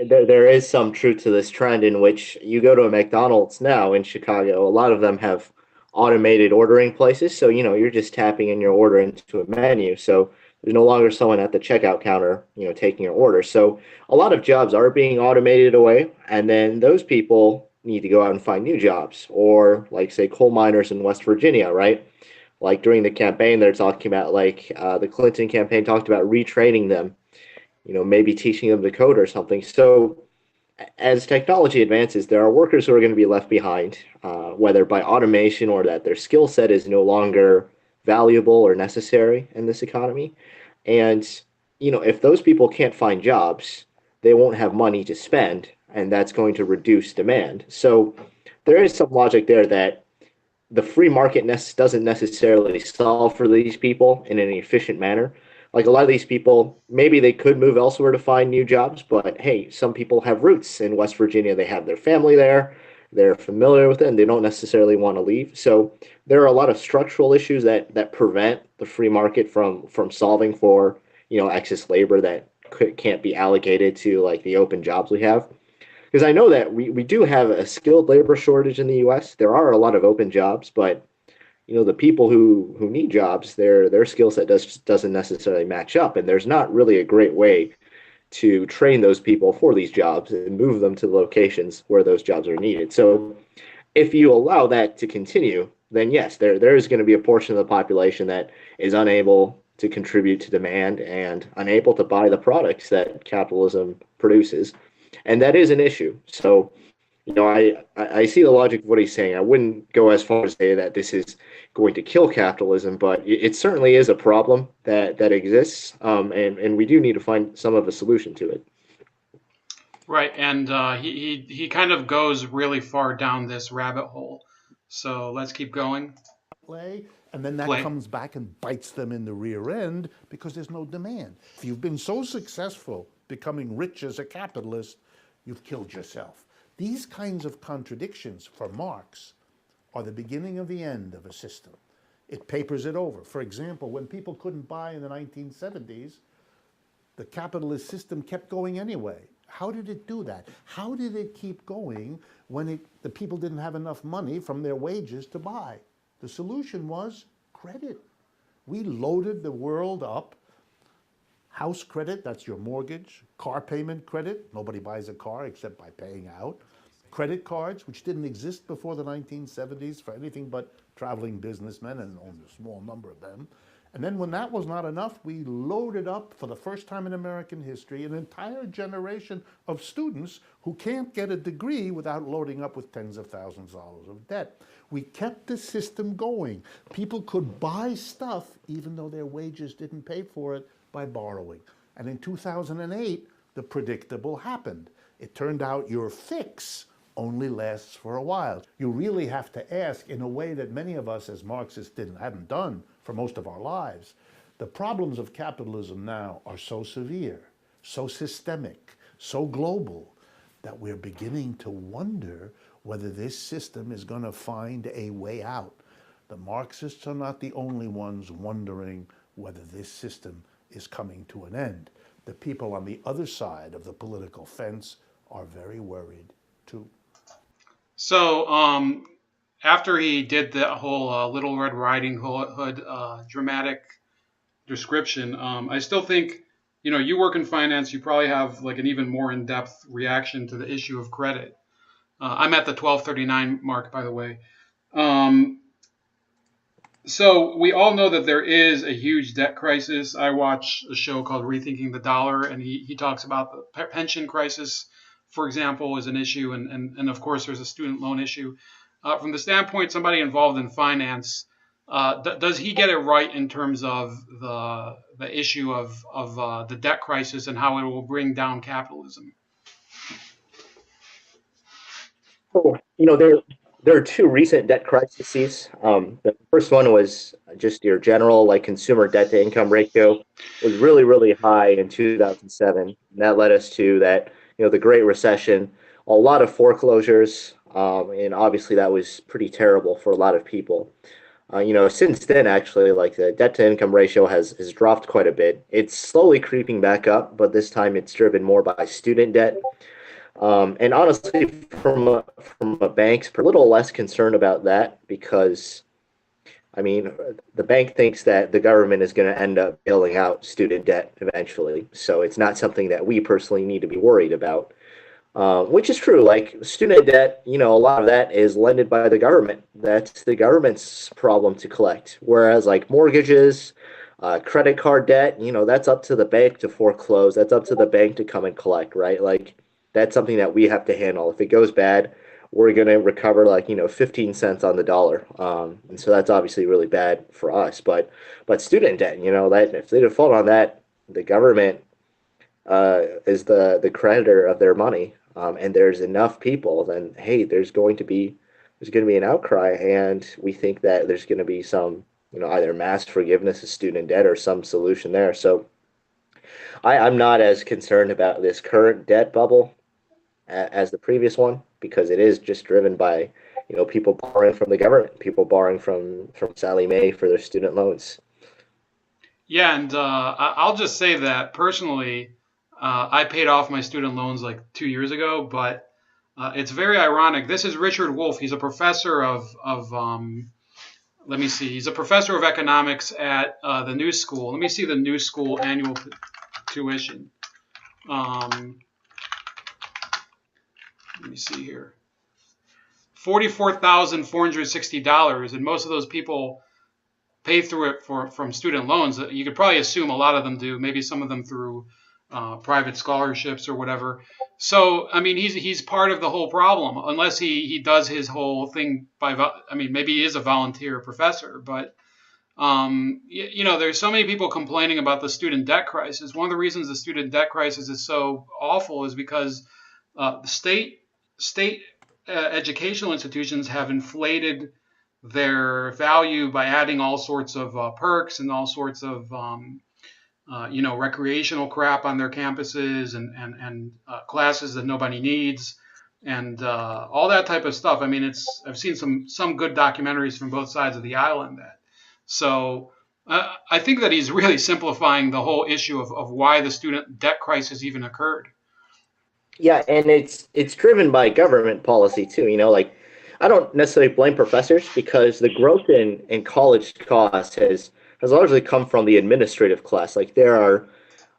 there is some truth to this trend in which you go to a McDonald's now in Chicago. A lot of them have automated ordering places, so you're just tapping in your order into a menu. So there's no longer someone at the checkout counter, taking your order. So a lot of jobs are being automated away, and then those people need to go out and find new jobs, or like say coal miners in West Virginia, right? Like during the campaign, they're talking about the Clinton campaign talked about retraining them, maybe teaching them to code or something. So as technology advances, there are workers who are going to be left behind, whether by automation or that their skill set is no longer valuable or necessary in this economy. And, if those people can't find jobs, they won't have money to spend, and that's going to reduce demand. So there is some logic there that the free market doesn't necessarily solve for these people in an efficient manner. Like a lot of these people, maybe they could move elsewhere to find new jobs, but hey, some people have roots in West Virginia. They have their family there. They're familiar with it, and they don't necessarily want to leave. So there are a lot of structural issues that prevent the free market from solving for excess labor that can't be allocated to like the open jobs we have. Because I know that we do have a skilled labor shortage in the U.S. There are a lot of open jobs, but the people who need jobs, their skill set doesn't necessarily match up, and there's not really a great way to train those people for these jobs and move them to the locations where those jobs are needed. So if you allow that to continue, then yes, there is going to be a portion of the population that is unable to contribute to demand and unable to buy the products that capitalism produces, and that is an issue. So I see the logic of what he's saying. I wouldn't go as far as say that this is going to kill capitalism, but it certainly is a problem that exists, and we do need to find some of a solution to it. Right, and he kind of goes really far down this rabbit hole. So let's keep going. Play, and then that Play. comes back and bites them in the rear end because there's no demand. If you've been so successful becoming rich as a capitalist, you've killed yourself. These kinds of contradictions for Marx are the beginning of the end of a system. It papers it over. For example, when people couldn't buy in the 1970s, the capitalist system kept going anyway. How did it do that? How did it keep going when the people didn't have enough money from their wages to buy? The solution was credit. We loaded the world up. House credit, that's your mortgage. Car payment credit, nobody buys a car except by paying out. Credit cards, which didn't exist before the 1970s for anything but traveling businessmen, and only a small number of them. And then when that was not enough, we loaded up, for the first time in American history, an entire generation of students who can't get a degree without loading up with tens of thousands of dollars of debt. We kept the system going. People could buy stuff even though their wages didn't pay for it by borrowing. And in 2008, the predictable happened. It turned out your fix only lasts for a while. You really have to ask, in a way that many of us as Marxists haven't done for most of our lives. The problems of capitalism now are so severe, so systemic, so global, that we're beginning to wonder whether this system is going to find a way out. The Marxists are not the only ones wondering whether this system is coming to an end. The people on the other side of the political fence are very worried too. So after he did that whole Little Red Riding Hood dramatic description, I still think, you work in finance, you probably have like an even more in-depth reaction to the issue of credit. I'm at the 1239 mark, by the way. So we all know that there is a huge debt crisis. I watch a show called Rethinking the Dollar, and he talks about the pension crisis, for example, is an issue, and of course there's a student loan issue. From the standpoint somebody involved in finance, does he get it right in terms of the issue of the debt crisis and how it will bring down capitalism? Oh, there are two recent debt crises. The first one was just your general consumer debt to income ratio was really, really high in 2007. And that led us to the Great Recession, a lot of foreclosures, And obviously that was pretty terrible for a lot of people. Since then, actually, like the debt to income ratio has dropped quite a bit. It's slowly creeping back up, but this time it's driven more by student debt. And honestly, from a bank's a little less concerned about that because I mean, the bank thinks that the government is going to end up bailing out student debt eventually. So it's not something that we personally need to be worried about, which is true. Like student debt, a lot of that is lended by the government. That's the government's problem to collect. Whereas like mortgages, credit card debt, that's up to the bank to foreclose. That's up to the bank to come and collect, right? Like that's something that we have to handle. If it goes bad, we're going to recover like 15 cents on the dollar, and so that's obviously really bad for us. But student debt, that if they default on that, the government is the creditor of their money, and there's enough people, then hey, there's going to be an outcry, and we think that there's going to be some either mass forgiveness of student debt or some solution there. So I'm not as concerned about this current debt bubble as the previous one because it is just driven by people borrowing from the government, people borrowing from Sally Mae for their student loans. Yeah, and I'll just say that personally, I paid off my student loans like 2 years ago, but it's very ironic. This is Richard Wolff. He's a professor of let me see. He's a professor of economics at the New School. Let me see the New School annual tuition. Let me see here. $44,460, and most of those people pay through it from student loans. You could probably assume a lot of them do, maybe some of them through private scholarships or whatever. So, I mean, he's part of the whole problem, unless he does his whole thing maybe he is a volunteer professor, but there's so many people complaining about the student debt crisis. One of the reasons the student debt crisis is so awful is because the state educational institutions have inflated their value by adding all sorts of perks and all sorts of recreational crap on their campuses and classes that nobody needs and all that type of stuff. I mean, I've seen some good documentaries from both sides of the aisle on that. So I think that he's really simplifying the whole issue of why the student debt crisis even occurred. Yeah, and it's driven by government policy too. Like I don't necessarily blame professors because the growth in college costs has largely come from the administrative class. Like there are,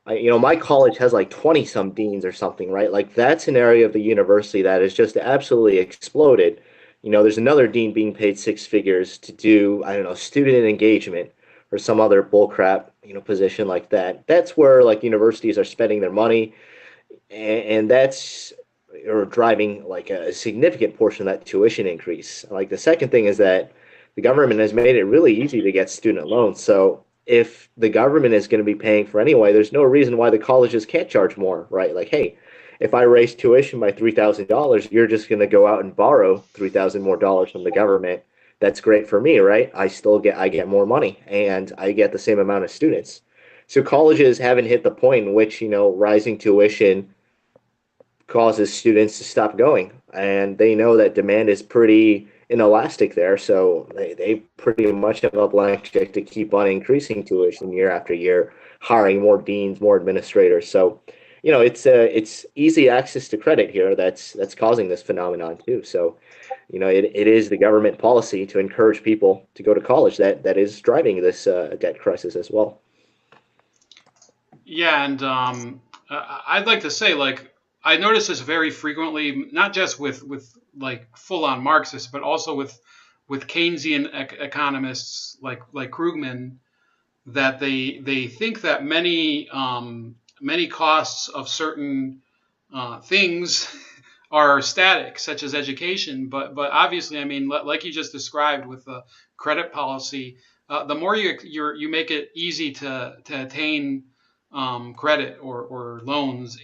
my college has like 20 some deans or something, right? Like that's an area of the university that has just absolutely exploded. There's another dean being paid six figures to do, I don't know, student engagement or some other bullcrap, position like that. That's where like universities are spending their money, and that's or driving like a significant portion of that tuition increase. Like the second thing is that the government has made it really easy to get student loans. So if the government is going to be paying for anyway, there's no reason why the colleges can't charge more, right? Like, hey, if I raise tuition by $3,000, you're just going to go out and borrow $3,000 more dollars from the government. That's great for me, right? I get more money and I get the same amount of students. So colleges haven't hit the point in which, rising tuition causes students to stop going, and they know that demand is pretty inelastic there, so they pretty much have a blank check to keep on increasing tuition year after year, hiring more deans, more administrators. So it's easy access to credit here that's causing this phenomenon too. So it is the government policy to encourage people to go to college that is driving this debt crisis as well. Yeah, and I'd like to say, like, I notice this very frequently, not just with like full-on Marxists, but also with Keynesian economists like Krugman, that they think that many costs of certain things are static, such as education. But obviously, I mean, like you just described with the credit policy, the more you make it easy to attain credit or loans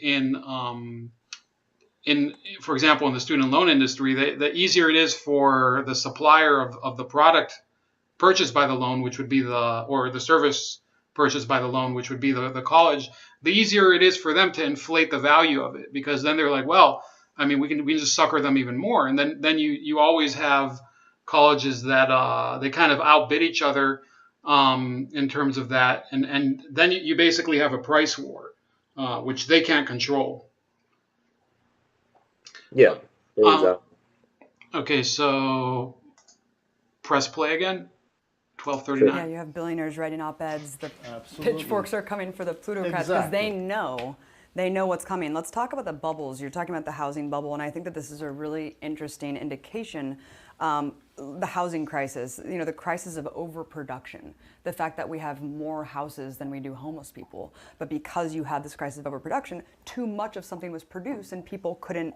for example, in the student loan industry, the easier it is for the supplier of the product purchased by the loan, which would be or the service purchased by the loan, which would be the college, the easier it is for them to inflate the value of it, because then they're like, well, I mean, we can just sucker them even more. And then you always have colleges that they kind of outbid each other in terms of that, and then you basically have a price war, which they can't control. Yeah. Exactly. Okay, so press play again. 12:39. Yeah, you have billionaires writing op-eds. The Absolutely. pitchforks are coming for the plutocrats because they know what's coming. Let's talk about the bubbles. You're talking about the housing bubble, and I think that this is a really interesting indication. The housing crisis, the crisis of overproduction, the fact that we have more houses than we do homeless people. But because you had this crisis of overproduction, too much of something was produced and people couldn't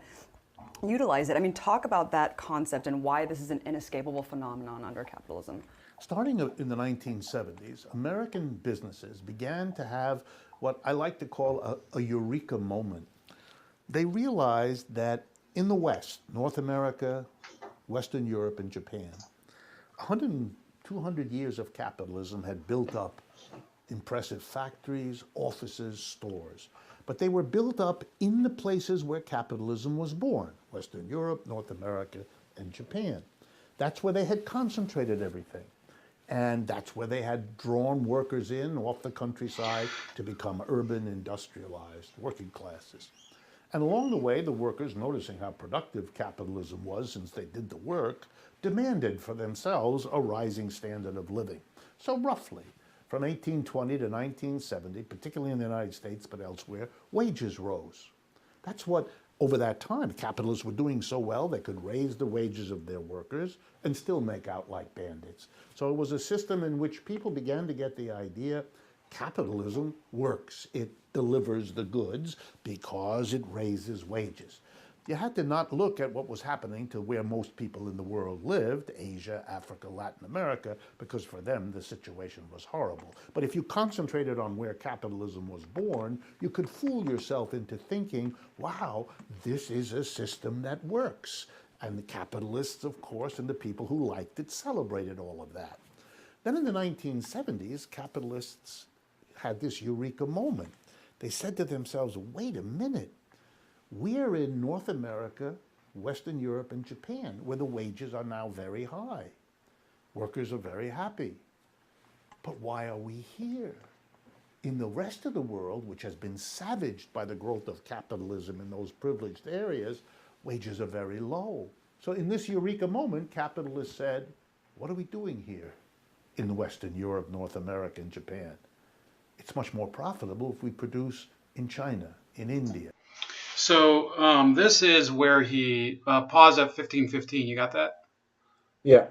utilize it. I mean, talk about that concept and why this is an inescapable phenomenon under capitalism. Starting in the 1970s, American businesses began to have what I like to call a eureka moment. They realized that in the West, North America, Western Europe, and Japan, 100 and 200 years of capitalism had built up impressive factories, offices, stores. But they were built up in the places where capitalism was born, Western Europe, North America, and Japan. That's where they had concentrated everything. And that's where they had drawn workers in off the countryside to become urban, industrialized, working classes. And along the way, the workers, noticing how productive capitalism was since they did the work, demanded for themselves a rising standard of living. So roughly, from 1820 to 1970, particularly in the United States, but elsewhere, wages rose. That's what, over that time, capitalists were doing so well, they could raise the wages of their workers and still make out like bandits. So it was a system in which people began to get the idea capitalism works. It delivers the goods because it raises wages. You had to not look at what was happening to where most people in the world lived, Asia, Africa, Latin America, because for them the situation was horrible. But if you concentrated on where capitalism was born, you could fool yourself into thinking, wow, this is a system that works. And the capitalists, of course, and the people who liked it celebrated all of that. Then in the 1970s, capitalists had this eureka moment. They said to themselves, wait a minute, we're in North America, Western Europe, and Japan, where the wages are now very high. Workers are very happy. But why are we here? In the rest of the world, which has been savaged by the growth of capitalism in those privileged areas, wages are very low. So in this eureka moment, capitalists said, what are we doing here in Western Europe, North America, and Japan? It's much more profitable if we produce in China, in India. So this is where he paused at 15:15. You got that? Yeah.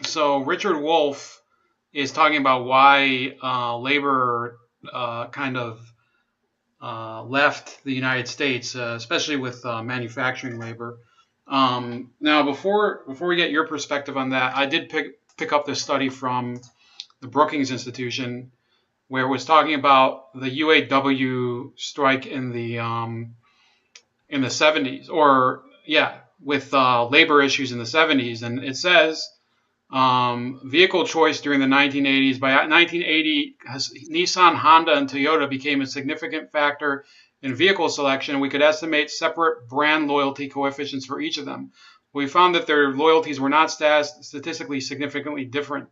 So Richard Wolff is talking about why labor kind of left the United States, especially with manufacturing labor. Now, before we get your perspective on that, I did pick up this study from the Brookings Institution, where it was talking about the UAW strike in the 70s, or with labor issues in the 70s, and it says vehicle choice during the 1980s. By 1980, Nissan, Honda, and Toyota became a significant factor in vehicle selection. We could estimate separate brand loyalty coefficients for each of them. We found that their loyalties were not statistically significantly different.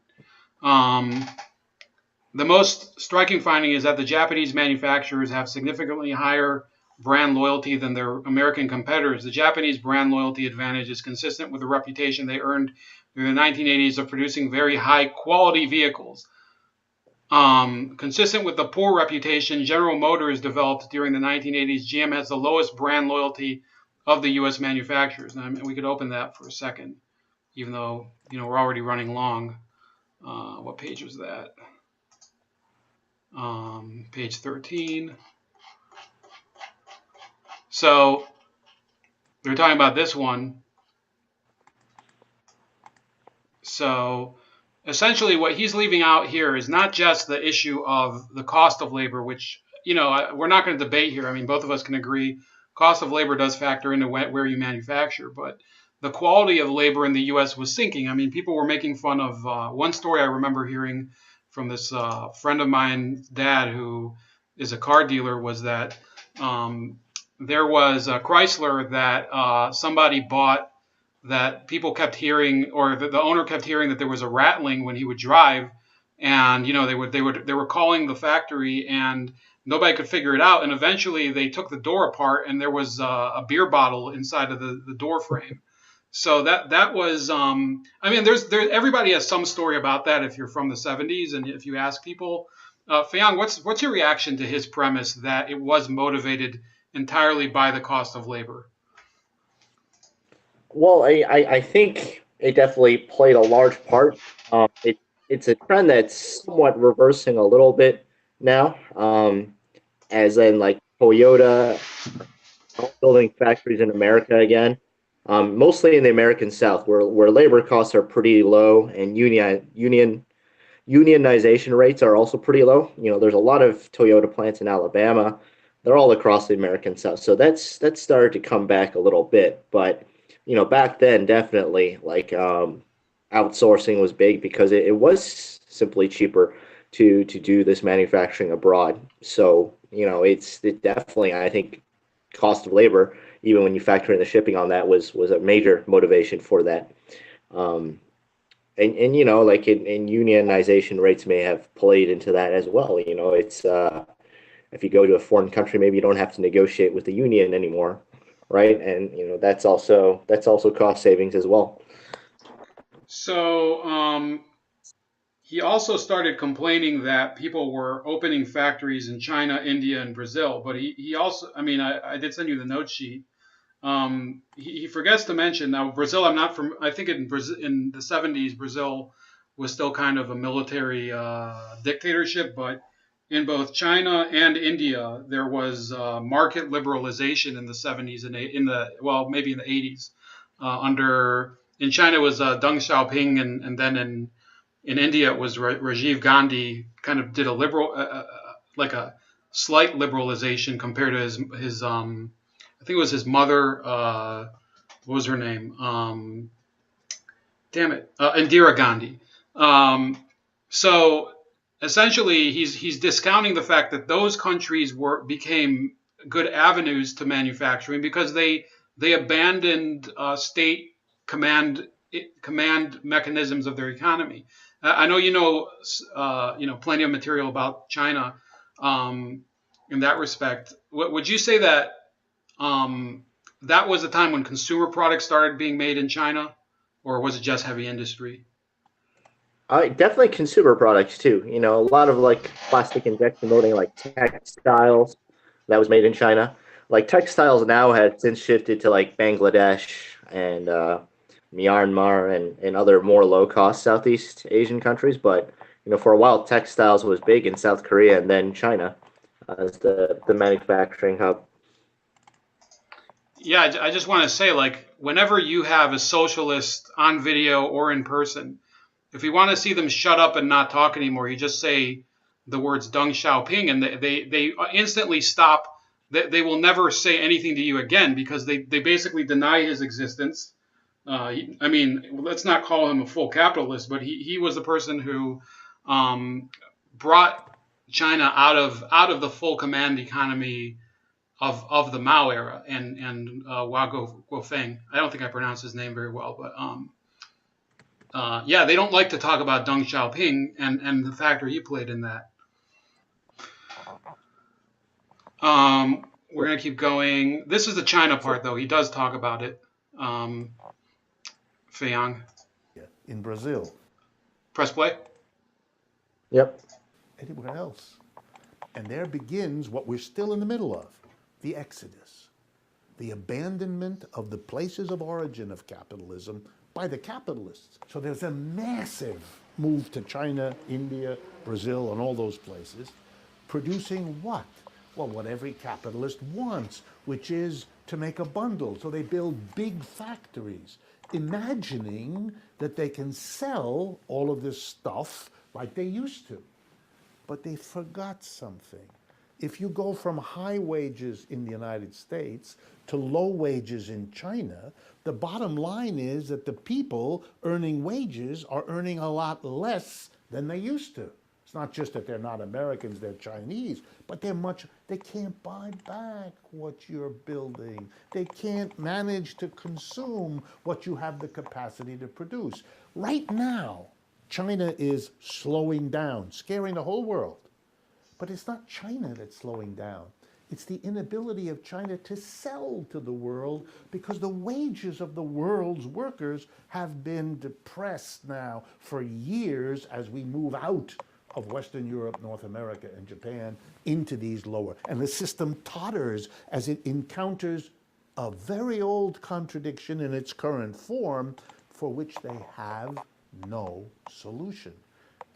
The most striking finding is that the Japanese manufacturers have significantly higher brand loyalty than their American competitors. The Japanese brand loyalty advantage is consistent with the reputation they earned during the 1980s of producing very high quality vehicles. Consistent with the poor reputation General Motors developed during the 1980s, GM has the lowest brand loyalty of the U.S. manufacturers. And we could open that for a second, even though we're already running long. What page was that? Page 13. So they're talking about this one. So essentially what he's leaving out here is not just the issue of the cost of labor, which, we're not going to debate here. I mean, both of us can agree cost of labor does factor into where you manufacture, but the quality of labor in the U.S. was sinking. I mean, people were making fun of one story I remember hearing from this friend of mine's dad, who is a car dealer, was that there was a Chrysler that somebody bought that people kept hearing, or the owner kept hearing that there was a rattling when he would drive, and they were calling the factory, and nobody could figure it out. And eventually, they took the door apart, and there was a beer bottle inside of the door frame. So that was I mean, there everybody has some story about that if you're from the 70s, and if you ask people. Feiyang, what's your reaction to his premise that it was motivated entirely by the cost of labor? Well, I think it definitely played a large part. It's a trend that's somewhat reversing a little bit now, as in like Toyota building factories in America again, mostly in the American South, where labor costs are pretty low and unionization rates are also pretty low. There's a lot of Toyota plants in Alabama. They're all across the American South. So that's started to come back a little bit. But, back then, definitely, like, outsourcing was big because it was simply cheaper to do this manufacturing abroad. So, it definitely, I think, cost of labor, even when you factor in the shipping on that, was a major motivation for that. And like in unionization rates may have played into that as well. It's if you go to a foreign country, maybe you don't have to negotiate with the union anymore, right? And that's also cost savings as well. So he also started complaining that people were opening factories in China, India, and Brazil. But he also, I mean, I did send you the note sheet. He forgets to mention now Brazil. I'm not from. I think in Brazil in the 70s, Brazil was still kind of a military dictatorship, but in both China and India, there was market liberalization in the 70s and maybe in the 80s. Under in China it was Deng Xiaoping, and then in India it was Rajiv Gandhi. Kind of did a liberal, like a slight liberalization compared to his I think it was his mother. What was her name? Damn it, Indira Gandhi. So essentially, he's discounting the fact that those countries became good avenues to manufacturing because they abandoned state command mechanisms of their economy. I know plenty of material about China in that respect. Would you say that that was the time when consumer products started being made in China, or was it just heavy industry? Definitely consumer products too. A lot of like plastic injection molding, like textiles, that was made in China. Like textiles now has since shifted to like Bangladesh and Myanmar and other more low cost Southeast Asian countries. But for a while, textiles was big in South Korea and then China as the manufacturing hub. Yeah, I just want to say, like, whenever you have a socialist on video or in person, if you want to see them shut up and not talk anymore, you just say the words Deng Xiaoping, and they instantly stop. They will never say anything to you again because they basically deny his existence. I mean, let's not call him a full capitalist, but he was the person who brought China out of the full command economy of the Mao era and Hua Guofeng. I don't think I pronounced his name very well, but yeah, they don't like to talk about Deng Xiaoping and the factor he played in that. We're gonna keep going. This is the China part, though. He does talk about it. Feiyang. In Brazil. Press play. Yep. Anywhere else. And there begins what we're still in the middle of, the exodus, the abandonment of the places of origin of capitalism by the capitalists. So there's a massive move to China, India, Brazil, and all those places, producing what? Well, what every capitalist wants, which is to make a bundle. So they build big factories, imagining that they can sell all of this stuff like they used to. But they forgot something. If you go from high wages in the United States to low wages in China, the bottom line is that the people earning wages are earning a lot less than they used to. It's not just that they're not Americans, they're Chinese, but they can't buy back what you're building. They can't manage to consume what you have the capacity to produce. Right now, China is slowing down, scaring the whole world. But it's not China that's slowing down. It's the inability of China to sell to the world because the wages of the world's workers have been depressed now for years as we move out of Western Europe, North America, and Japan into these lower. And the system totters as it encounters a very old contradiction in its current form for which they have no solution.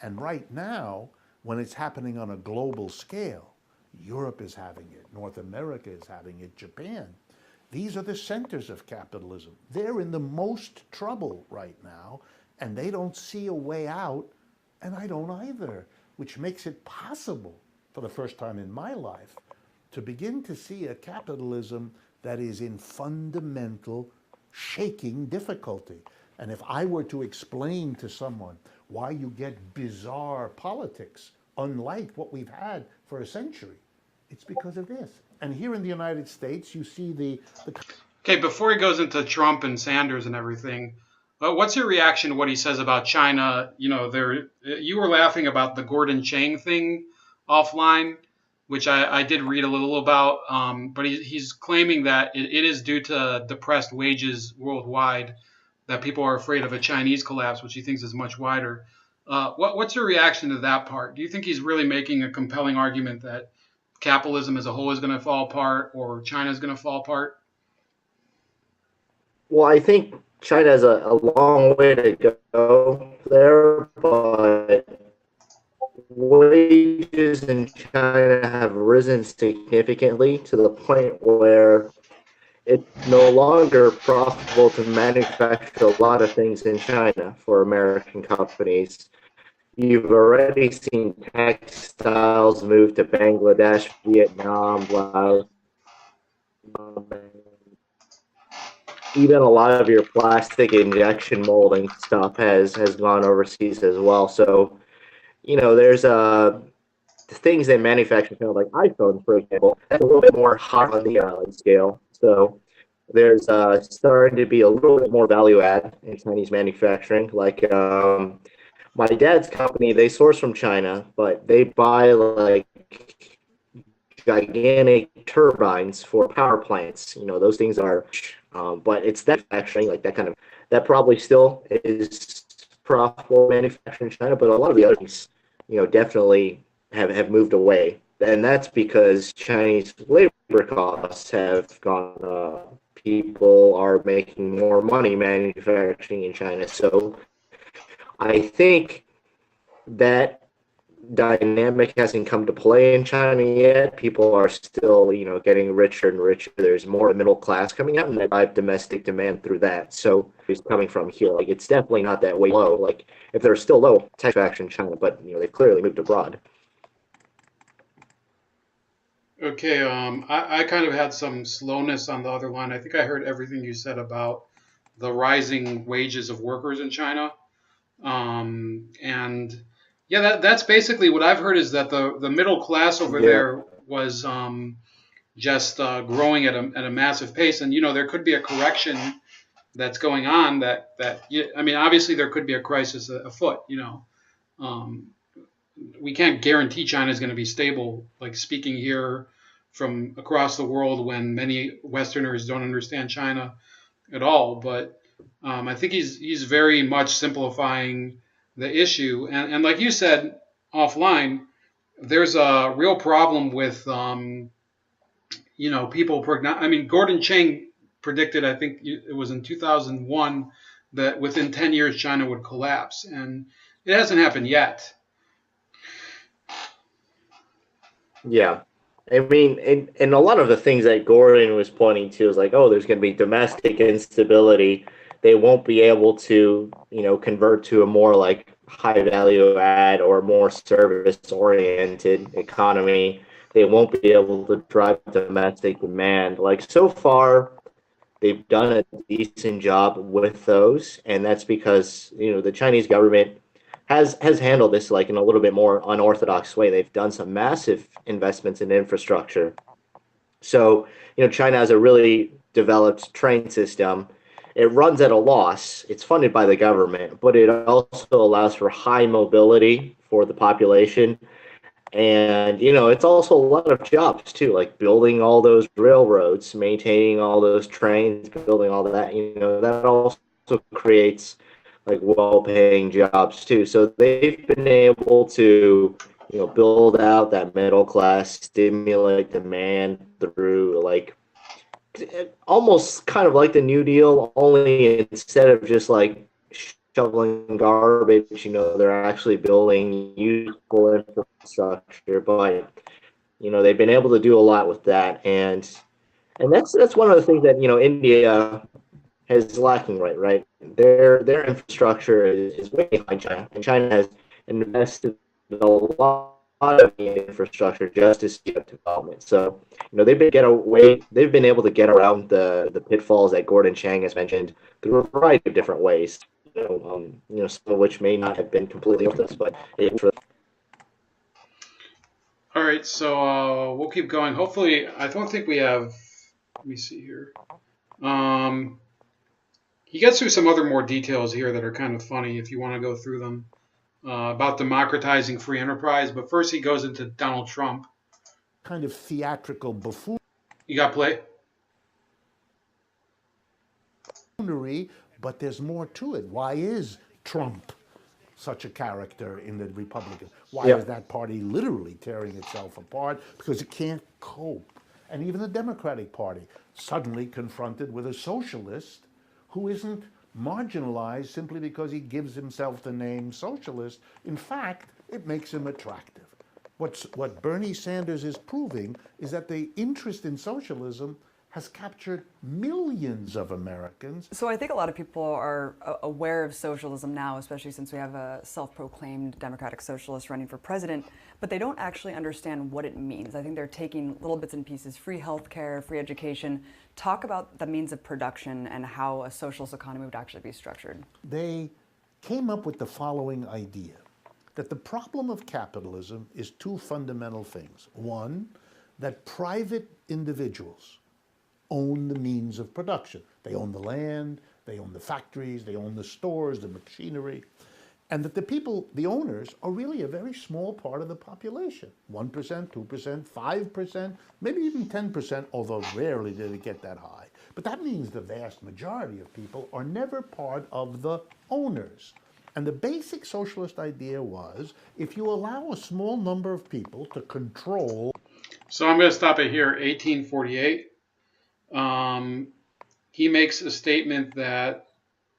And right now, when it's happening on a global scale, Europe is having it, North America is having it, Japan. These are the centers of capitalism. They're in the most trouble right now, and they don't see a way out, and I don't either, which makes it possible, for the first time in my life, to begin to see a capitalism that is in fundamental shaking difficulty. And if I were to explain to someone why you get bizarre politics, unlike what we've had for a century, it's because of this. And here in the United States, you see the Okay, before he goes into Trump and Sanders and everything, what's your reaction to what he says about China? You know, you were laughing about the Gordon Chang thing offline, which I did read a little about, but he's claiming that it is due to depressed wages worldwide that people are afraid of a Chinese collapse, which he thinks is much wider. What's your reaction to that part? Do you think he's really making a compelling argument that capitalism as a whole is going to fall apart or China is going to fall apart? Well, I think China has a long way to go there, but wages in China have risen significantly to the point where it's no longer profitable to manufacture a lot of things in China for American companies. You've already seen textiles move to Bangladesh, Vietnam, Laos. Even a lot of your plastic injection molding stuff has gone overseas as well. So, you know, there's things they manufacture, kind of like iPhones, for example, that's a little bit more hot on the scale. So there's starting to be a little bit more value add in Chinese manufacturing. Like my dad's company, they source from China, but they buy like gigantic turbines for power plants. You know, those things are, but it's that manufacturing, like that probably still is profitable manufacturing in China, but a lot of the other things, you know, definitely have moved away. And that's because Chinese labor costs have gone up. People are making more money manufacturing in China. So I think that dynamic hasn't come to play in China yet. People are still, you know, getting richer and richer. There's more middle class coming out, and they drive domestic demand through that. So it's coming from here. Like, it's definitely not that way low. Like, if they're still low, tax action in China, but you know, they've clearly moved abroad. Okay, I kind of had some slowness on the other line. I think I heard everything you said about the rising wages of workers in China. And yeah, that's basically what I've heard, is that the middle class over there was just growing at a massive pace. And, you know, there could be a correction that's going on I mean, obviously there could be a crisis afoot, you know. We can't guarantee China is going to be stable, like speaking here from across the world when many Westerners don't understand China at all. But I think he's very much simplifying the issue. And like you said offline, there's a real problem with, you know, people. I mean, Gordon Chang predicted, I think it was in 2001, that within 10 years China would collapse. And it hasn't happened yet. Yeah. I mean, and a lot of the things that Gordon was pointing to is like, oh, there's going to be domestic instability. They won't be able to, you know, convert to a more like high value add or more service oriented economy. They won't be able to drive domestic demand. Like, so far, they've done a decent job with those, and that's because, you know, the Chinese government has handled this like in a little bit more unorthodox way. They've done some massive investments in infrastructure. So, China has a really developed train system. It runs at a loss. It's funded by the government, but it also allows for high mobility for the population. And, it's also a lot of jobs too, like building all those railroads, maintaining all those trains, building all that, that also creates like well-paying jobs too. So they've been able to, build out that middle class, stimulate demand through like almost kind of like the New Deal, only instead of just like shoveling garbage, they're actually building useful infrastructure. But they've been able to do a lot with that, and that's one of the things that India is lacking, right? Their infrastructure is way behind China, and China has invested a lot of the infrastructure just to speed up development. So, they've been able to get around the pitfalls that Gordon Chang has mentioned through a variety of different ways. Some of which may not have been completely obvious, but All right, so we'll keep going. Hopefully, I don't think we have. Let me see here. He gets through some other more details here that are kind of funny if you want to go through them about democratizing free enterprise. But first, he goes into Donald Trump. Kind of theatrical buffoonery. You got play? But there's more to it. Why is Trump such a character in the Republican? Why is that party literally tearing itself apart? Because it can't cope. And even the Democratic Party, suddenly confronted with a socialist who isn't marginalized simply because he gives himself the name socialist. In fact, it makes him attractive. What Bernie Sanders is proving is that the interest in socialism has captured millions of Americans. So I think a lot of people are aware of socialism now, especially since we have a self-proclaimed democratic socialist running for president, but they don't actually understand what it means. I think they're taking little bits and pieces, free healthcare, free education. Talk about the means of production and how a socialist economy would actually be structured. They came up with the following idea, that the problem of capitalism is two fundamental things. One, that private individuals own the means of production. They own the land, they own the factories, they own the stores, the machinery, and that the people, the owners, are really a very small part of the population. 1%, 2%, 5%, maybe even 10%, although rarely do they get that high. But that means the vast majority of people are never part of the owners. And the basic socialist idea was, if you allow a small number of people to control... So I'm going to stop it here, 1848. He makes a statement that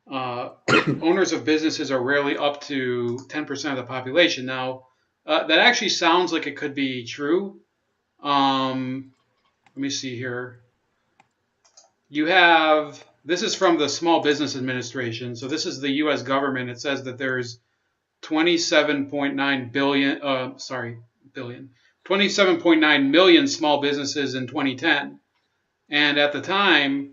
owners of businesses are rarely up to 10% of the population. Now, that actually sounds like it could be true. Let me see here. This is from the Small Business Administration. So this is the U.S. government. It says that there's 27.9 million small businesses in 2010. And at the time,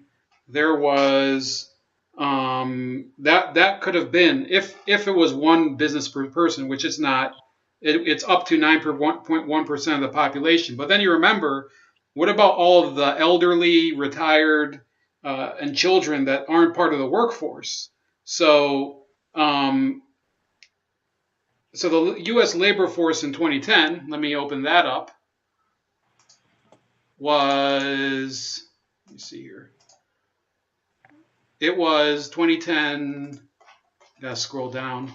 there was that could have been, if it was one business per person, which it's not, it's up to 9.1% of the population. But then you remember, what about all of the elderly, retired, and children that aren't part of the workforce? So the U.S. labor force in 2010, let me open that up, was, let me see here. It was 2010, gotta scroll down,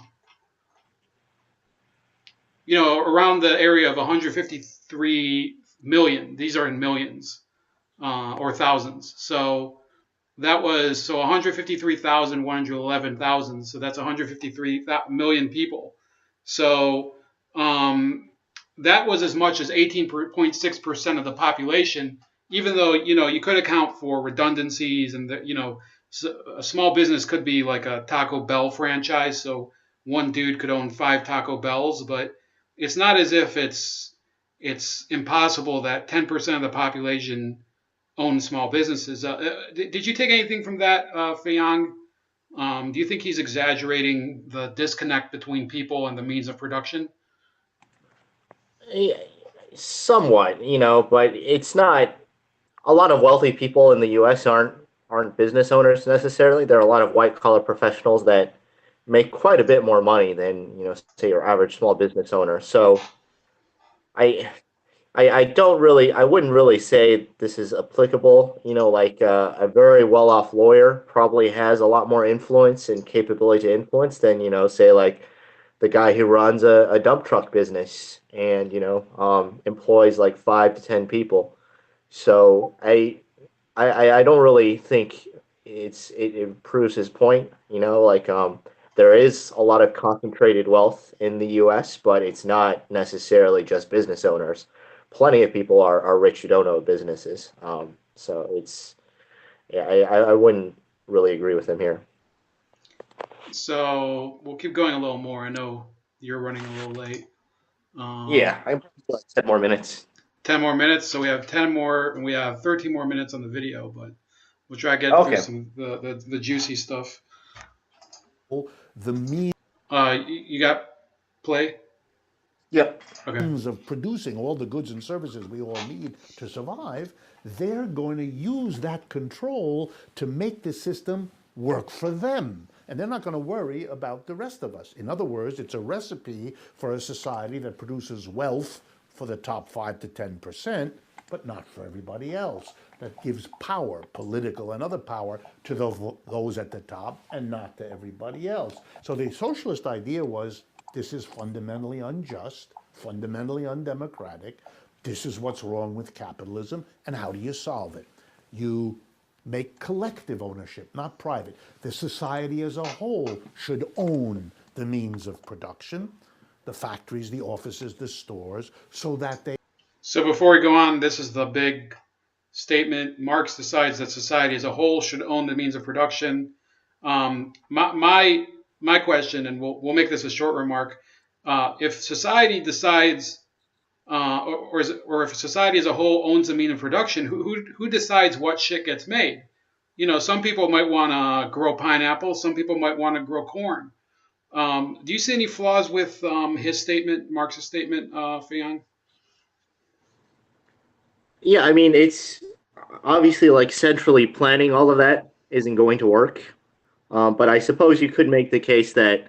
around the area of 153 million. These are in millions or thousands. So that was 153,111,000. So that's 153 million people. So that was as much as 18.6% of the population, even though, you could account for redundancies and, a small business could be like a Taco Bell franchise. So one dude could own 5 Taco Bells, but it's not as if it's impossible that 10% of the population own small businesses. Did you take anything from that, Feiyang, Do you think he's exaggerating the disconnect between people and the means of production? Yeah, somewhat, but it's not. A lot of wealthy people in the U.S. aren't business owners necessarily. There are a lot of white collar professionals that make quite a bit more money than say your average small business owner. So I I wouldn't really say this is applicable. Like a very well off lawyer probably has a lot more influence and capability to influence than say like the guy who runs a dump truck business and employs like 5 to 10 people. So I don't really think it proves his point. Like there is a lot of concentrated wealth in the U.S., but it's not necessarily just business owners. Plenty of people are rich who don't own businesses. So it's yeah, I wouldn't really agree with him here. So we'll keep going a little more. I know you're running a little late. Yeah, I 10 more minutes. 10 more minutes. So we have 10 more, and we have 13 more minutes on the video, but we'll try to get through Okay. some the juicy stuff. The means You got play? Yep. Okay. of producing all the goods and services we all need to survive, they're going to use that control to make the system work for them. And they're not going to worry about the rest of us. In other words, it's a recipe for a society that produces wealth for the top 5 to 10%, but not for everybody else. That gives power, political and other power, to those at the top and not to everybody else. So the socialist idea was this is fundamentally unjust, fundamentally undemocratic. This is what's wrong with capitalism, and how do you solve it? You make collective ownership, not private. The society as a whole should own the means of production, the factories, the offices, the stores, so that they So before we go on, this is the big statement. Marx decides that society as a whole should own the means of production. My question, and we'll make this a short remark. If society decides, or if society as a whole owns the means of production, who decides what shit gets made? Some people might want to grow pineapples. Some people might want to grow corn. Do you see any flaws with his statement, Marx's statement, Feiyang? Yeah, I mean, it's obviously like centrally planning all of that isn't going to work. But I suppose you could make the case that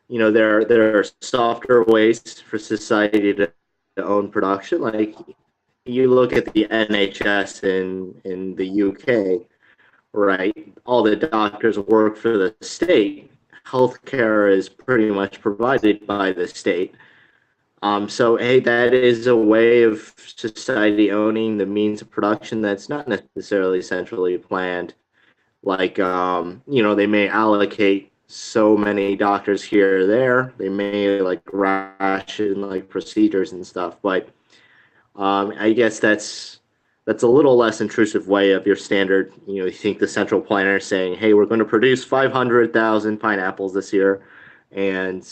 there are softer ways for society to own production. Like you look at the NHS in the UK, right? All the doctors work for the state. Healthcare is pretty much provided by the state. So, hey, that is a way of society owning the means of production that's not necessarily centrally planned. Like, they may allocate so many doctors here or there. They may like ration like procedures and stuff. But I guess that's a little less intrusive way of your standard. You think the central planner is saying, "Hey, we're going to produce 500,000 pineapples this year, and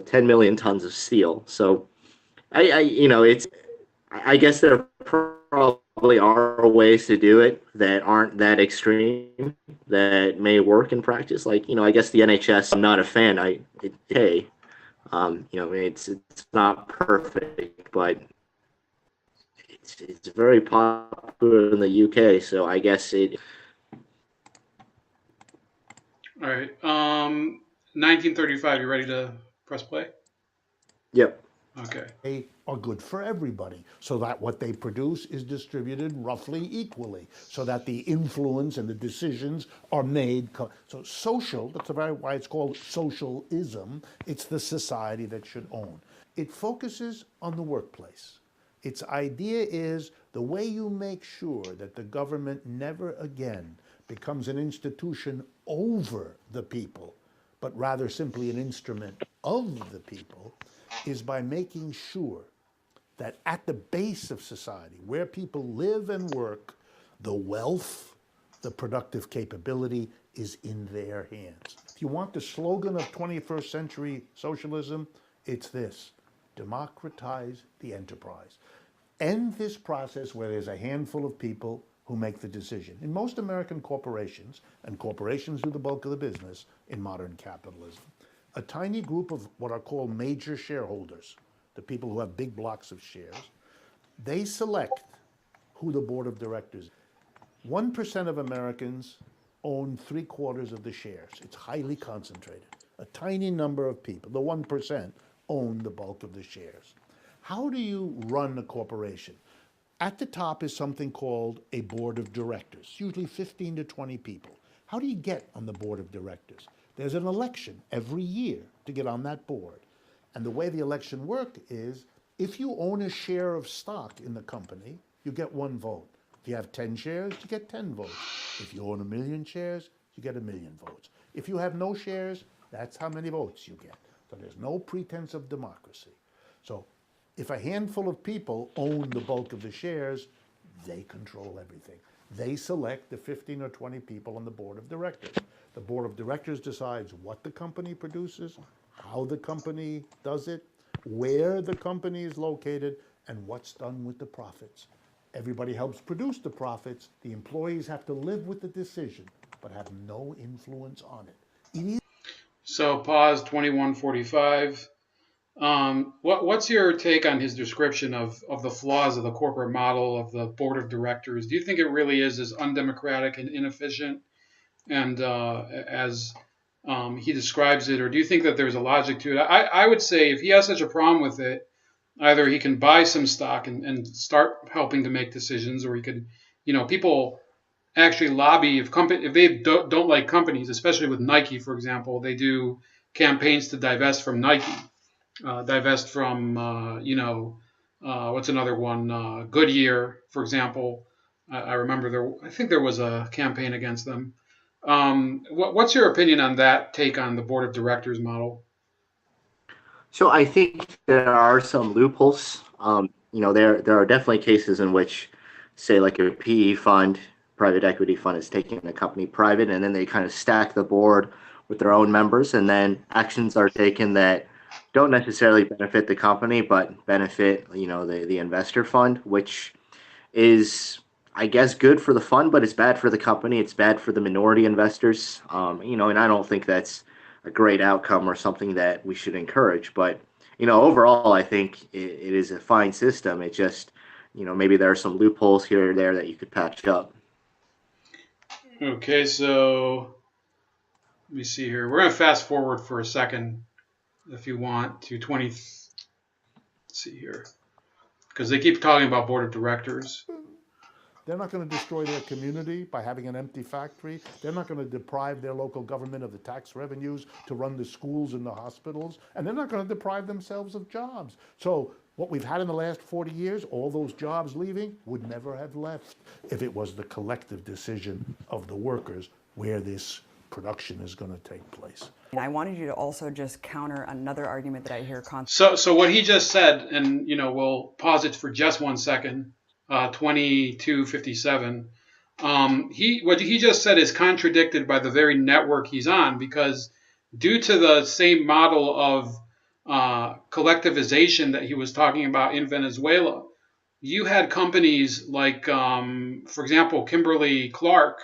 10 million tons of steel." So it's. I guess there probably are ways to do it that aren't that extreme that may work in practice. Like I guess the NHS. I'm not a fan. Hey, it's not perfect, but it's very popular in the UK. So I guess it. All right. 1935. You ready to press play? Yep. Okay. they are good for everybody, so that what they produce is distributed roughly equally, so that the influence and the decisions are made. So social, that's why it's called socialism. It's the society that should own. It focuses on the workplace. Its idea is the way you make sure that the government never again becomes an institution over the people, but rather simply an instrument of the people, is by making sure that at the base of society, where people live and work, the wealth, the productive capability is in their hands. If you want the slogan of 21st century socialism, it's this: democratize the enterprise. End this process where there's a handful of people who make the decision. In most American corporations, and corporations do the bulk of the business in modern capitalism, a tiny group of what are called major shareholders, the people who have big blocks of shares, they select who the board of directors. 1% of Americans own 3/4 of the shares. It's highly concentrated. A tiny number of people, the 1%, own the bulk of the shares. How do you run a corporation? At the top is something called a board of directors, usually 15 to 20 people. How do you get on the board of directors? There's an election every year to get on that board. And the way the election works is if you own a share of stock in the company, you get 1 vote. If you have 10 shares, you get 10 votes. If you own 1,000,000 shares, you get 1,000,000 votes. If you have no shares, that's how many votes you get. So there's no pretense of democracy. So if a handful of people own the bulk of the shares, they control everything. They select the 15 or 20 people on the board of directors. The board of directors decides what the company produces, how the company does it, where the company is located, and what's done with the profits. Everybody helps produce the profits. The employees have to live with the decision, but have no influence on it. It is. So pause 2145. What's your take on his description of the flaws of the corporate model of the board of directors? Do you think it really is as undemocratic and inefficient and as he describes it, or do you think that there's a logic to it? I would say if he has such a problem with it, either he can buy some stock and start helping to make decisions, or he could, people actually lobby if they don't like companies, especially with Nike, for example, they do campaigns to divest from Nike, divest from what's another one, Goodyear, for example. I remember I think there was a campaign against them. What's your opinion on that take on the board of directors model? So I think there are some loopholes. There are definitely cases in which, say, like a PE fund, private equity fund, is taking a company private, and then they kind of stack the board with their own members, and then actions are taken that don't necessarily benefit the company, but benefit the investor fund, which is, I guess, good for the fund, but it's bad for the company. It's bad for the minority investors. And I don't think that's a great outcome or something that we should encourage. But, overall, I think it is a fine system. It just, maybe there are some loopholes here or there that you could patch up. Okay, so let me see here. We're going to fast forward for a second, if you want, to 20. Let's see here. Because they keep talking about board of directors. They're not going to destroy their community by having an empty factory. They're not going to deprive their local government of the tax revenues to run the schools and the hospitals. And they're not going to deprive themselves of jobs. So what we've had in the last 40 years, all those jobs leaving, would never have left if it was the collective decision of the workers where this production is going to take place. And I wanted you to also just counter another argument that I hear constantly. So what he just said, and we'll pause it for just 1 second. 2257. What he just said is contradicted by the very network he's on, because due to the same model of collectivization that he was talking about in Venezuela, you had companies like, for example, Kimberly-Clark,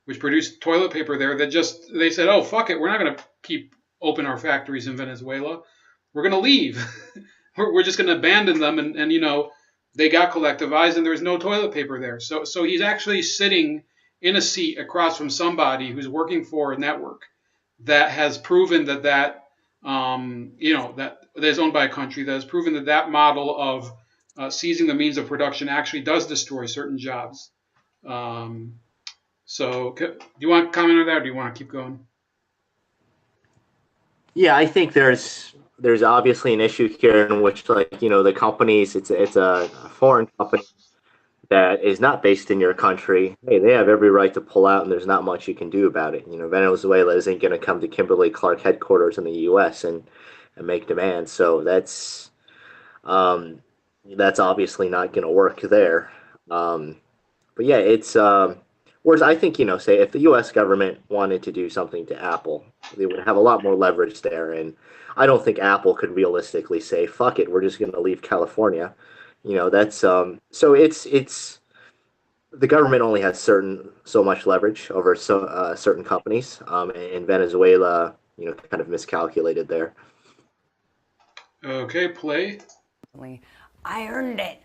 which produced toilet paper there, they said, oh, fuck it, we're not going to keep open our factories in Venezuela. We're going to leave. We're just going to abandon them, and they got collectivized, and there was no toilet paper there. So he's actually sitting in a seat across from somebody who's working for a network that has proven that is owned by a country that has proven that model of seizing the means of production actually does destroy certain jobs. So do you want to comment on that, or do you want to keep going? Yeah, I think there's obviously an issue here in which, the companies, it's a foreign company that is not based in your country. Hey, they have every right to pull out, and there's not much you can do about it. Venezuela isn't going to come to Kimberly-Clark headquarters in the U.S. and make demands. So that's obviously not going to work there. But yeah, it's whereas I think, say if the U.S. government wanted to do something to Apple, they would have a lot more leverage there. And I don't think Apple could realistically say, fuck it, we're just going to leave California. That's so it's the government only has so much leverage over certain companies. In Venezuela, kind of miscalculated there. Okay, play. I earned it.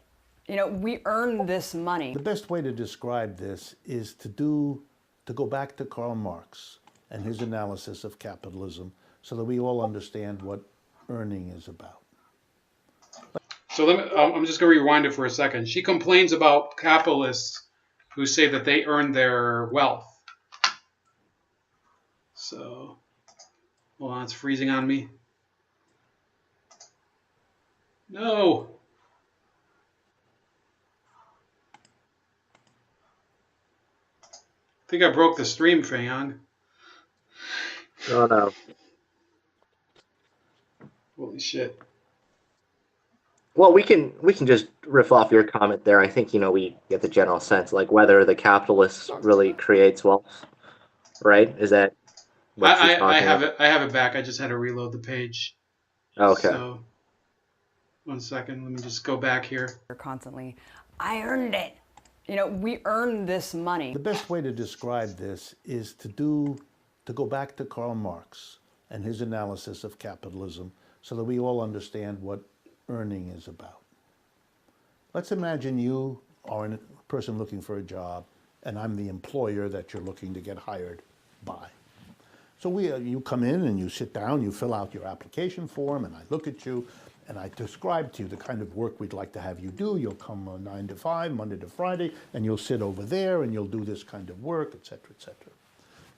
We earned this money. The best way to describe this is to go back to Karl Marx and his analysis of capitalism so that we all understand what earning is about. So I'm just going to rewind it for a second. She complains about capitalists who say that they earn their wealth. So, hold on, it's freezing on me. No. I think I broke the stream, Feiyang. Oh no. Holy shit. Well, we can just riff off your comment there. I think we get the general sense, like whether the capitalist really creates wealth, right? Is that what she's I talking have about? it. I have it back. I just had to reload the page. Okay. So, 1 second. Let me just go back here. Constantly, I earned it. We earned this money. The best way to describe this is to go back to Karl Marx and his analysis of capitalism so that we all understand what earning is about. Let's imagine you are a person looking for a job and I'm the employer that you're looking to get hired by. So you come in and you sit down, you fill out your application form, and I look at you and I describe to you the kind of work we'd like to have you do. You'll come 9 to 5, Monday to Friday, and you'll sit over there and you'll do this kind of work, et cetera, et cetera.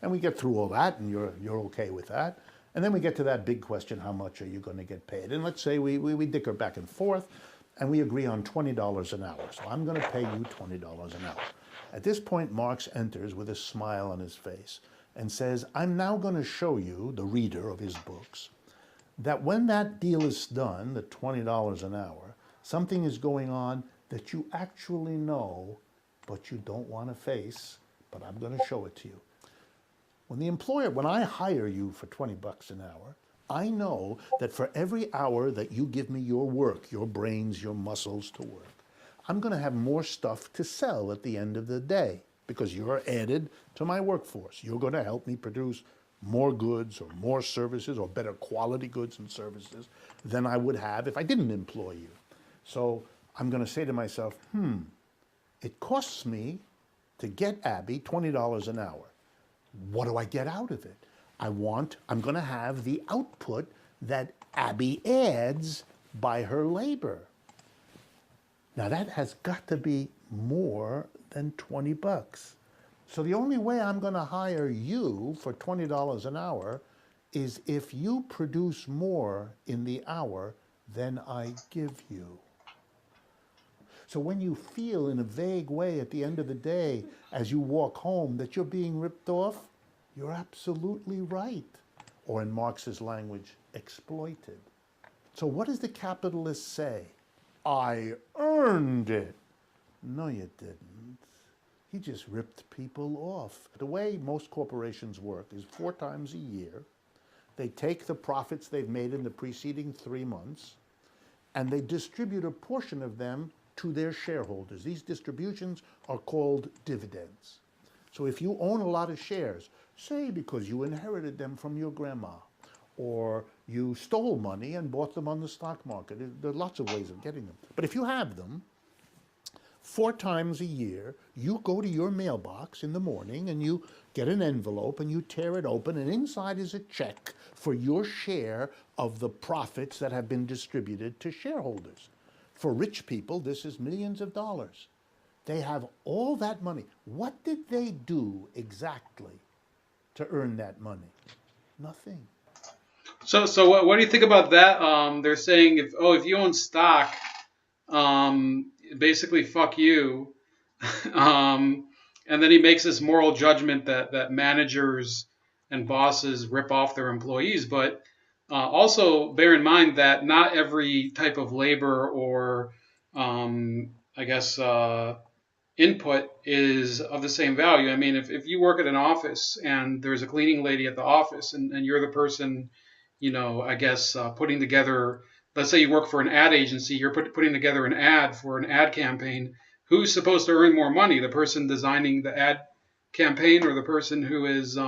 And we get through all that and you're okay with that. And then we get to that big question, how much are you going to get paid? And let's say we dicker back and forth and we agree on $20 an hour. So I'm going to pay you $20 an hour. At this point, Marx enters with a smile on his face and says, I'm now going to show you, the reader of his books, that when that deal is done, the $20 an hour, something is going on that you actually know, but you don't want to face, but I'm going to show it to you. When I hire you for $20 an hour, I know that for every hour that you give me your work, your brains, your muscles to work, I'm going to have more stuff to sell at the end of the day because you're added to my workforce. You're going to help me produce more goods or more services or better quality goods and services than I would have if I didn't employ you. So I'm going to say to myself, it costs me to get Abby $20 an hour. What do I get out of it? I'm going to have the output that Abby adds by her labor. Now that has got to be more than $20. So the only way I'm going to hire you for $20 an hour is if you produce more in the hour than I give you. So when you feel in a vague way at the end of the day, as you walk home, that you're being ripped off, you're absolutely right. Or in Marx's language, exploited. So what does the capitalist say? I earned it. No, you didn't. He just ripped people off. The way most corporations work is 4 times a year. They take the profits they've made in the preceding 3 months, and they distribute a portion of them to their shareholders. These distributions are called dividends. So if you own a lot of shares, say because you inherited them from your grandma, or you stole money and bought them on the stock market, there are lots of ways of getting them. But if you have them, 4 times a year, you go to your mailbox in the morning and you get an envelope and you tear it open, and inside is a check for your share of the profits that have been distributed to shareholders. For rich people, this is millions of dollars. They have all that money. What did they do exactly to earn that money? Nothing. So what do you think about that? They're saying if you own stock, basically fuck you. And then he makes this moral judgment that managers and bosses rip off their employees, but also bear in mind that not every type of labor or I guess input is of the same value. I mean, if you work at an office and there's a cleaning lady at the office and you're the person, I guess putting together, let's say you work for an ad agency, you're putting together an ad for an ad campaign. who's supposed to earn more money? The person designing the ad campaign or the person who is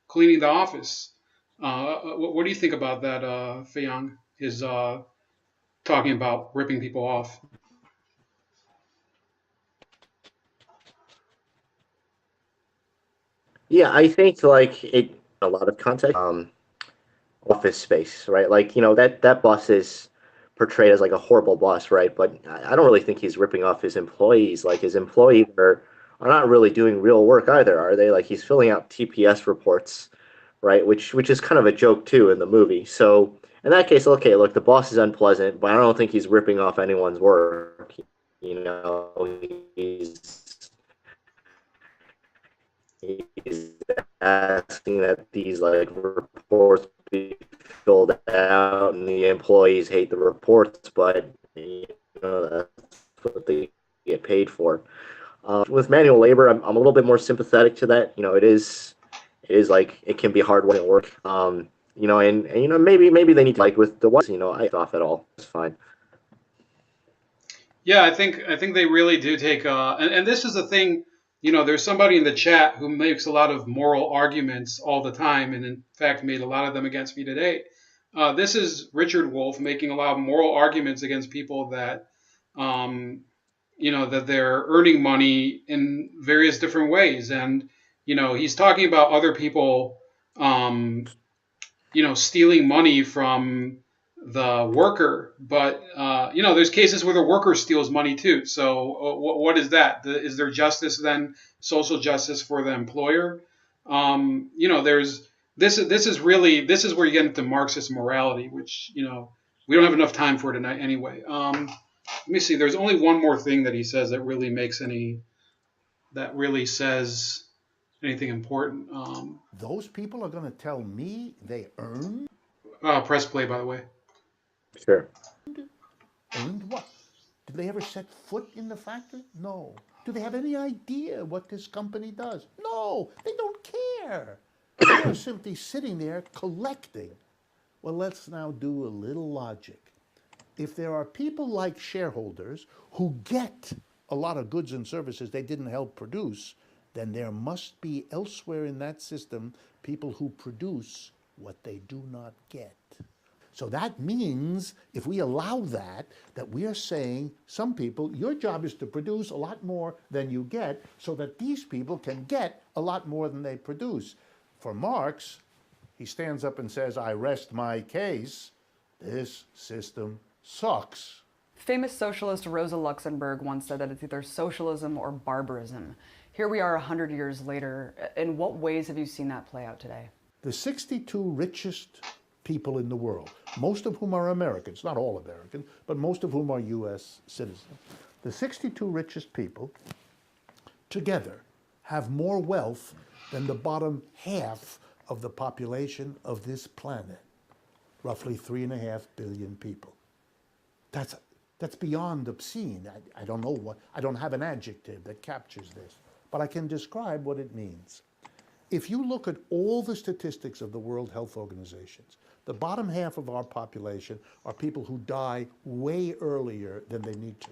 cleaning the office? What do you think about that, Feiyang? Is talking about ripping people off? Yeah, I think like it a lot of context. Office space, right? Like, that boss is portrayed as like a horrible boss, right? But I don't really think he's ripping off his employees. Like his employees are not really doing real work either, are they? Like he's filling out TPS reports, right? Which is kind of a joke too in the movie. So in that case, okay, look, the boss is unpleasant, but I don't think he's ripping off anyone's work. You know, he's asking that these like reports be filled out, and the employees hate the reports, but that's what they get paid for. With manual labor, I'm a little bit more sympathetic to that. It is like it can be hard work. And maybe they need to, like with the ones, I off at all. It's fine. Yeah, I think they really do take and this is the thing, there's somebody in the chat who makes a lot of moral arguments all the time, and in fact made a lot of them against me today. This is Richard Wolff making a lot of moral arguments against people that that they're earning money in various different ways, and he's talking about other people stealing money from the worker, but there's cases where the worker steals money too. So what is that? Is there justice then, social justice for the employer? There's this is where you get into Marxist morality, which we don't have enough time for tonight anyway. Let me see. There's only one more thing that he says that really says anything important. Those people are going to tell me they earned? Press play, by the way. Sure. Earned what? Did they ever set foot in the factory? No. Do they have any idea what this company does? No. They don't care. They are simply sitting there collecting. Well, let's now do a little logic. If there are people like shareholders who get a lot of goods and services they didn't help produce, then there must be elsewhere in that system people who produce what they do not get. So that means if we allow that we are saying some people, your job is to produce a lot more than you get so that these people can get a lot more than they produce. For Marx, he stands up and says, I rest my case. This system sucks. Famous socialist Rosa Luxemburg once said that it's either socialism or barbarism. Here we are 100 years later. In what ways have you seen that play out today? The 62 richest people in the world, most of whom are Americans, not all American, but most of whom are U.S. citizens. The 62 richest people together have more wealth than the bottom half of the population of this planet, roughly 3.5 billion people. That's beyond obscene. I don't know I don't have an adjective that captures this, but I can describe what it means. If you look at all the statistics of the World Health Organizations, the bottom half of our population are people who die way earlier than they need to.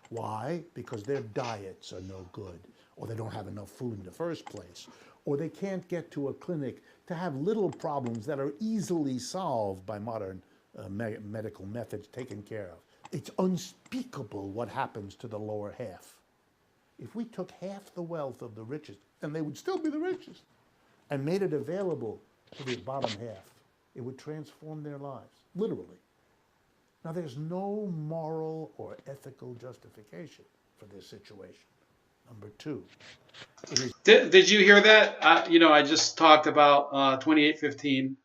Why? Because their diets are no good, or they don't have enough food in the first place, or they can't get to a clinic to have little problems that are easily solved by modern medical methods taken care of. It's unspeakable what happens to the lower half. If we took half the wealth of the richest, and they would still be the richest, and made it available to the bottom half, it would transform their lives, literally. Now, there's no moral or ethical justification for this situation. Number two, Did you hear that? I just talked about 2815.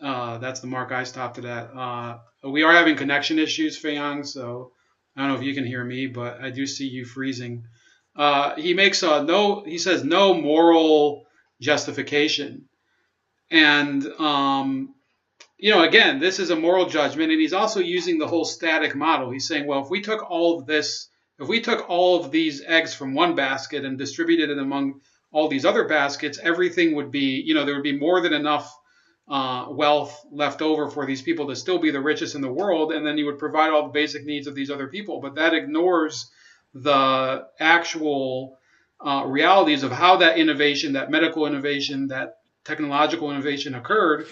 That's the mark I stopped it at. We are having connection issues, Feiyang, so I don't know if you can hear me, but I do see you freezing. He says no moral justification. And, again, this is a moral judgment, and he's also using the whole static model. He's saying, well, if we took all of these eggs from one basket and distributed it among all these other baskets, everything would be, there would be more than enough wealth left over for these people to still be the richest in the world, and then you would provide all the basic needs of these other people. But that ignores the actual realities of how that innovation, that medical innovation, that technological innovation occurred,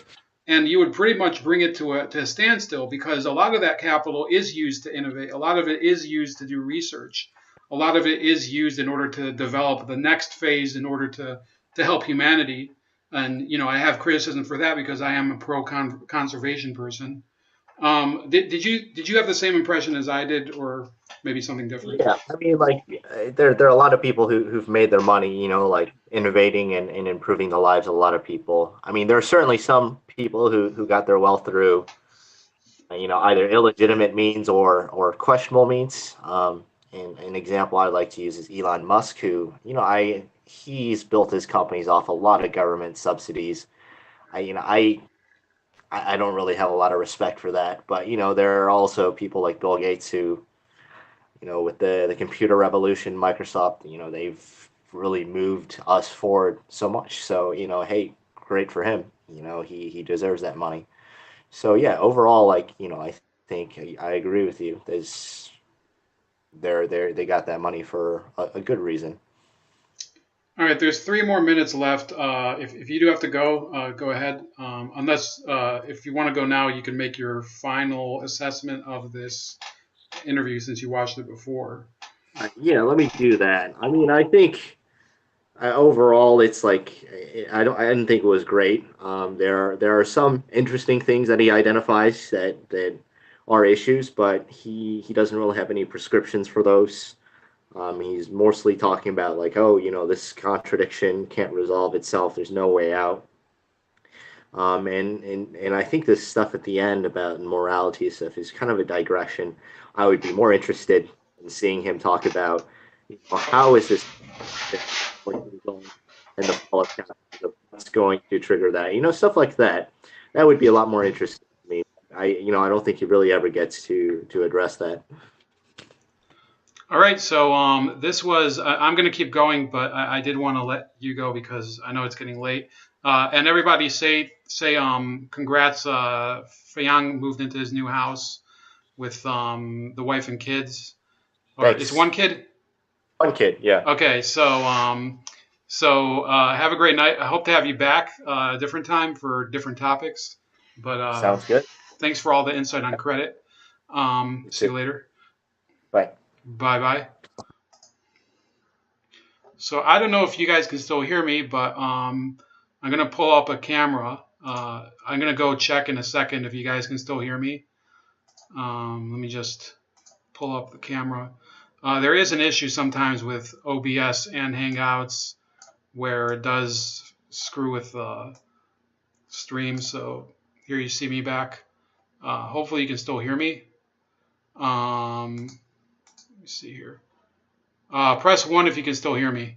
and you would pretty much bring it to a standstill, because a lot of that capital is used to innovate. A lot of it is used to do research. A lot of it is used in order to develop the next phase in order to help humanity. And, I have criticism for that because I am a pro-conservation person. Did you have the same impression as I did, or maybe something different? Yeah, I mean, like there are a lot of people who've made their money, like innovating and improving the lives of a lot of people. I mean, there are certainly some people who got their wealth through, either illegitimate means or questionable means. And an example I like to use is Elon Musk, who, he's built his companies off a lot of government subsidies. I don't really have a lot of respect for that, but there are also people like Bill Gates who, with the computer revolution, Microsoft, they've really moved us forward so much. So, hey, great for him. He deserves that money. So yeah, overall, like, I think I agree with you. They got that money for a good reason. All right, there's 3 more minutes left. If you do have to go, go ahead. Unless if you want to go now, you can make your final assessment of this interview since you watched it before. Yeah, let me do that. I mean, I think overall, it's like I didn't think it was great. There are some interesting things that he identifies that are issues, but he doesn't really have any prescriptions for those. He's mostly talking about like, oh, this contradiction can't resolve itself. There's no way out. And I think this stuff at the end about morality stuff is kind of a digression. I would be more interested in seeing him talk about, how is this going to resolve and the fall of capitalism, what's going to trigger that, stuff like that. That would be a lot more interesting to me. I don't think he really ever gets to address that. All right, so this was. I'm going to keep going, but I did want to let you go because I know it's getting late. And everybody say congrats. Feiyang moved into his new house with the wife and kids. Or Thanks. it's one kid. One kid, yeah. Okay, so have a great night. I hope to have you back a different time for different topics. But Sounds good. thanks for all the insight on credit. See you later. Bye. Bye. So I don't know if you guys can still hear me, but I'm gonna pull up a camera. I'm gonna go check in a second if you guys can still hear me. Let me just pull up the camera. There is an issue sometimes with OBS and Hangouts where it does screw with the stream. So here you see me back. Hopefully you can still hear me. Let me see here. Press 1 if you can still hear me.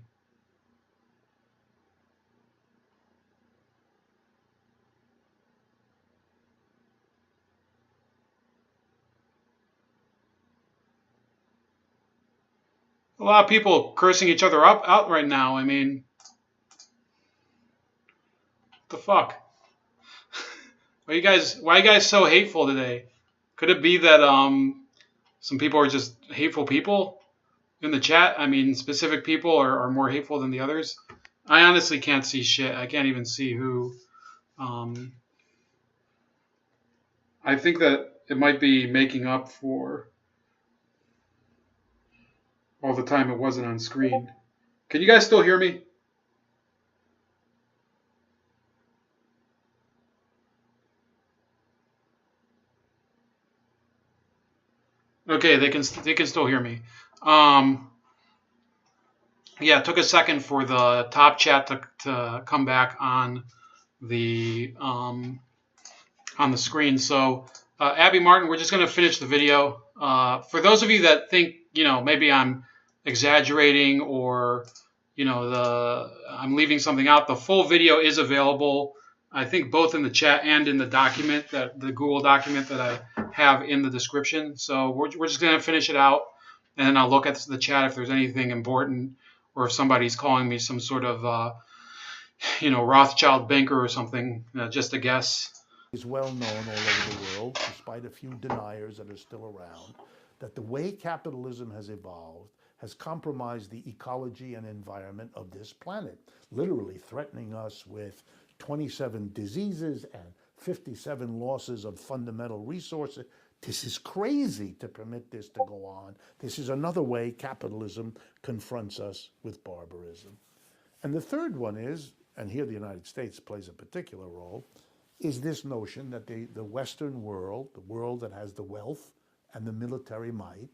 A lot of people cursing each other out right now. I mean, what the fuck? Why are you guys so hateful today? Could it be that some people are just hateful people in the chat? I mean, specific people are more hateful than the others. I honestly can't see shit. I can't even see who. I think that it might be making up for all the time it wasn't on screen. Can you guys still hear me? Okay, they can still hear me. Yeah, it took a second for the top chat to come back on the screen. So Abby Martin, we're just going to finish the video. For those of you that think maybe I'm exaggerating or I'm leaving something out, the full video is available. I think both in the chat and in the document, the Google document that I have in the description. So we're just going to finish it out, and then I'll look at the chat if there's anything important, or if somebody's calling me some sort of Rothschild banker or something, just a guess. Is well known all over the world, despite a few deniers that are still around, that the way capitalism has evolved has compromised the ecology and environment of this planet, literally threatening us with 27 diseases and 57 losses of fundamental resources. This is crazy to permit this to go on. This is another way capitalism confronts us with barbarism. And the third one is, and here the United States plays a particular role, is this notion that the Western world, the world that has the wealth and the military might,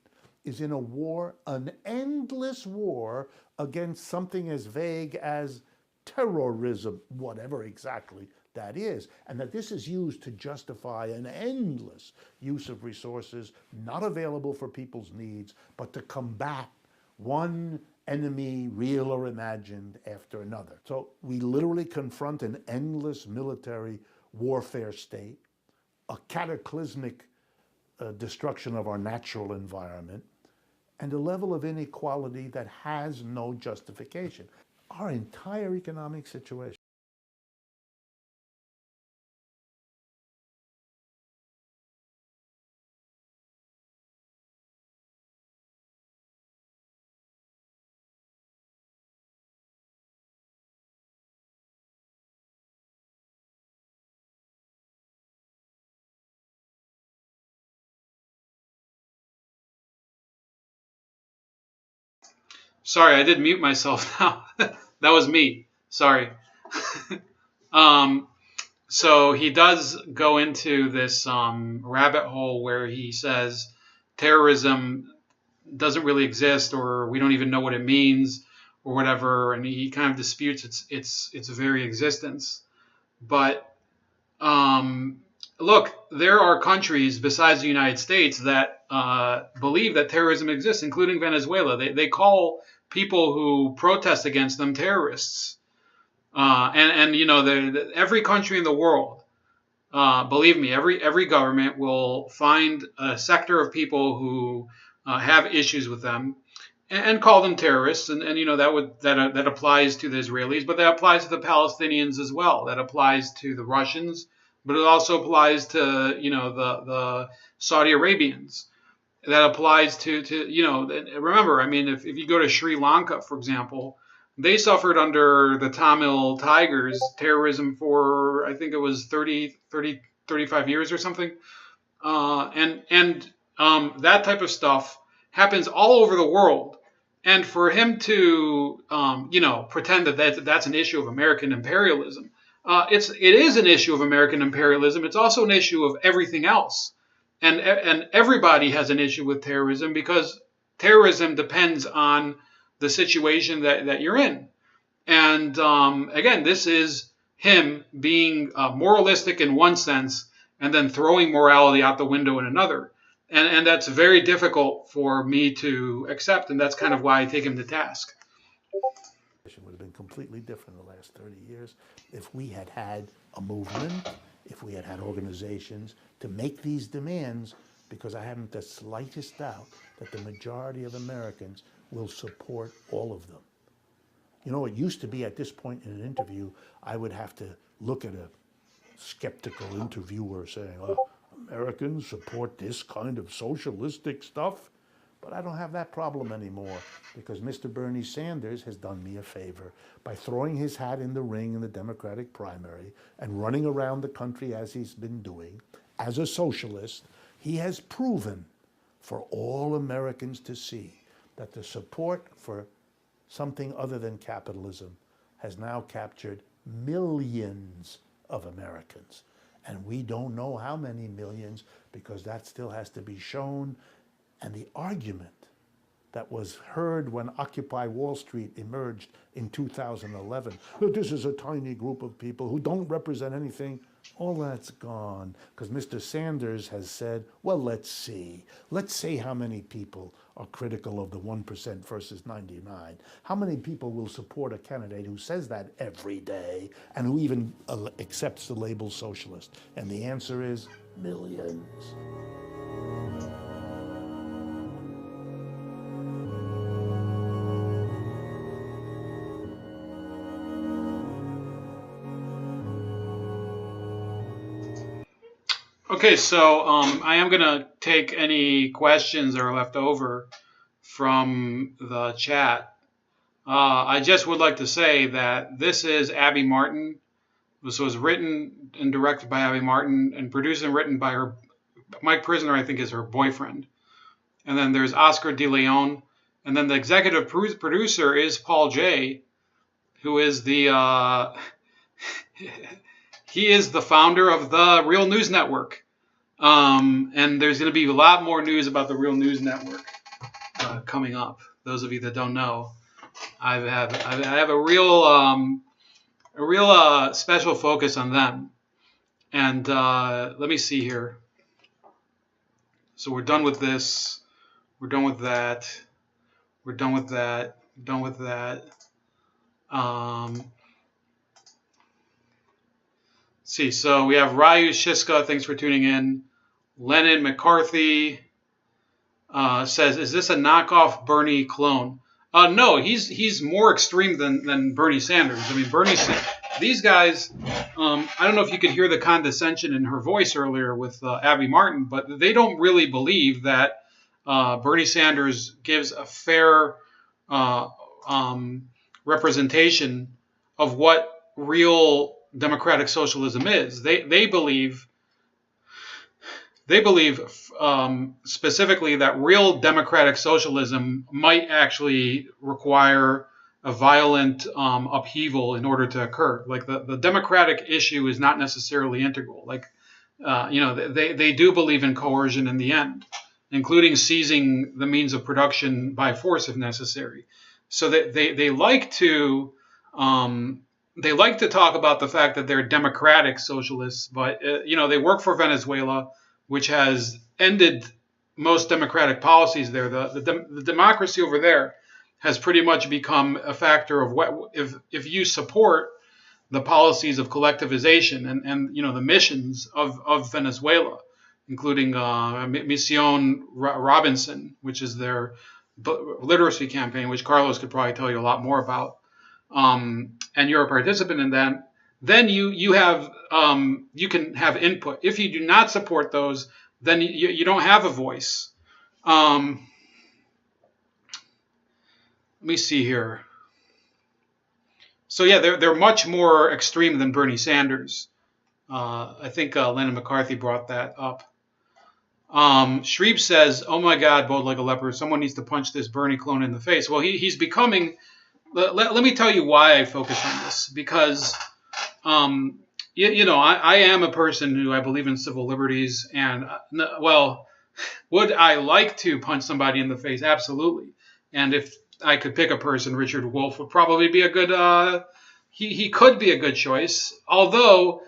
is in a war, an endless war against something as vague as terrorism, whatever exactly that is, and that this is used to justify an endless use of resources not available for people's needs, but to combat one enemy, real or imagined, after another. So we literally confront an endless military warfare state, a cataclysmic destruction of our natural environment, and a level of inequality that has no justification. Our entire economic situation. Sorry, I did mute myself now. That was me. Sorry. um, so he does go into this rabbit hole where he says terrorism doesn't really exist, or we don't even know what it means, or whatever, and he kind of disputes its very existence. But look, there are countries besides the United States that believe that terrorism exists, including Venezuela. They call people who protest against them terrorists. And you know, every country in the world, believe me, every government will find a sector of people who have issues with them and call them terrorists. And you know, that applies to the Israelis, but that applies to the Palestinians as well. That applies to the Russians, but it also applies to, you know, the Saudi Arabians. That applies to you know, remember, I mean, if you go to Sri Lanka, for example, they suffered under the Tamil Tigers terrorism for, I think it was 35 years or something. That type of stuff happens all over the world. And for him to, you know, pretend that that's an issue of American imperialism, it is an issue of American imperialism. It's also an issue of everything else. And everybody has an issue with terrorism, because terrorism depends on the situation that you're in. And again, this is him being moralistic in one sense and then throwing morality out the window in another. And that's very difficult for me to accept, and that's kind of why I take him to task. It would have been completely different in the last 30 years if we had had a movement, if we had had organizations to make these demands, because I haven't the slightest doubt that the majority of Americans will support all of them. You know, it used to be at this point in an interview, I would have to look at a skeptical interviewer saying, oh, Americans support this kind of socialistic stuff. But I don't have that problem anymore, because Mr. Bernie Sanders has done me a favor by throwing his hat in the ring in the Democratic primary and running around the country as he's been doing. As a socialist, he has proven for all Americans to see that the support for something other than capitalism has now captured millions of Americans. And we don't know how many millions, because that still has to be shown. And the argument that was heard when Occupy Wall Street emerged in 2011, that this is a tiny group of people who don't represent anything, all that's gone, because Mr. Sanders has said, well, let's see. Let's see how many people are critical of the 1% versus 99. How many people will support a candidate who says that every day and who even accepts the label socialist? And the answer is millions. Okay, so I am going to take any questions that are left over from the chat. I just would like to say that this is Abby Martin. This was written and directed by Abby Martin and produced and written by her. Mike Prisner, I think, is her boyfriend. And then there's Oscar De Leon. And then the executive producer is Paul J., who is the he is the founder of the Real News Network. And there's going to be a lot more news about the Real News Network coming up. Those of you that don't know, I have a real special focus on them. And let me see here. So we're done with this. We're done with that. We're done with that. Done with that. See, so we have Ryu Shiska. Thanks for tuning in. Lennon McCarthy says, "Is this a knockoff Bernie clone?" No, he's more extreme than Bernie Sanders. I mean, these guys. I don't know if you could hear the condescension in her voice earlier with Abby Martin, but they don't really believe that Bernie Sanders gives a fair representation of what real democratic socialism is. They believe specifically that real democratic socialism might actually require a violent upheaval in order to occur. Like the democratic issue is not necessarily integral. Like they do believe in coercion in the end, including seizing the means of production by force if necessary. So they like to talk about the fact that they're democratic socialists, but they work for Venezuela, which has ended most democratic policies there. The democracy over there has pretty much become a factor of what if you support the policies of collectivization and the missions of Venezuela, including Mission Robinson, which is their literacy campaign, which Carlos could probably tell you a lot more about, and you're a participant in that, then you have you can have input. If you do not support those, then you don't have a voice. Let me see here. So yeah, they're much more extreme than Bernie Sanders. I think Lennon McCarthy brought that up. Shreve says, "Oh my God, bowed like a leopard. Someone needs to punch this Bernie clone in the face." Well, he's becoming. Let me tell you why I focus on this, because I am a person who I believe in civil liberties, and would I like to punch somebody in the face? Absolutely. And if I could pick a person, Richard Wolff would probably be a good. He could be a good choice. Although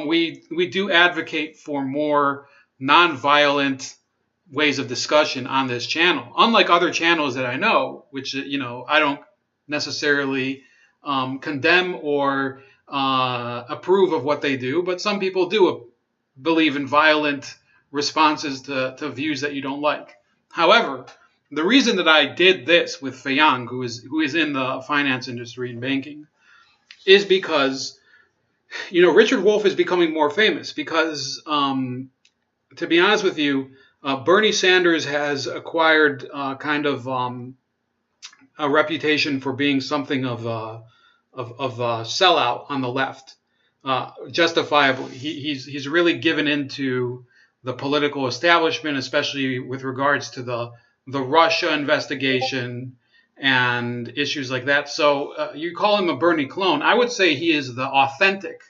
we do advocate for more nonviolent ways of discussion on this channel, unlike other channels that I know, which I don't necessarily condemn or approve of what they do, but some people do believe in violent responses to views that you don't like. However, the reason that I did this with Feiyang, who is in the finance industry and banking, is because Richard Wolff is becoming more famous. Because to be honest with you, Bernie Sanders has acquired kind of a reputation for being something of a sellout on the left, justifiably. He's really given into the political establishment, especially with regards to the Russia investigation and issues like that. So you call him a Bernie clone. I would say he is the authentic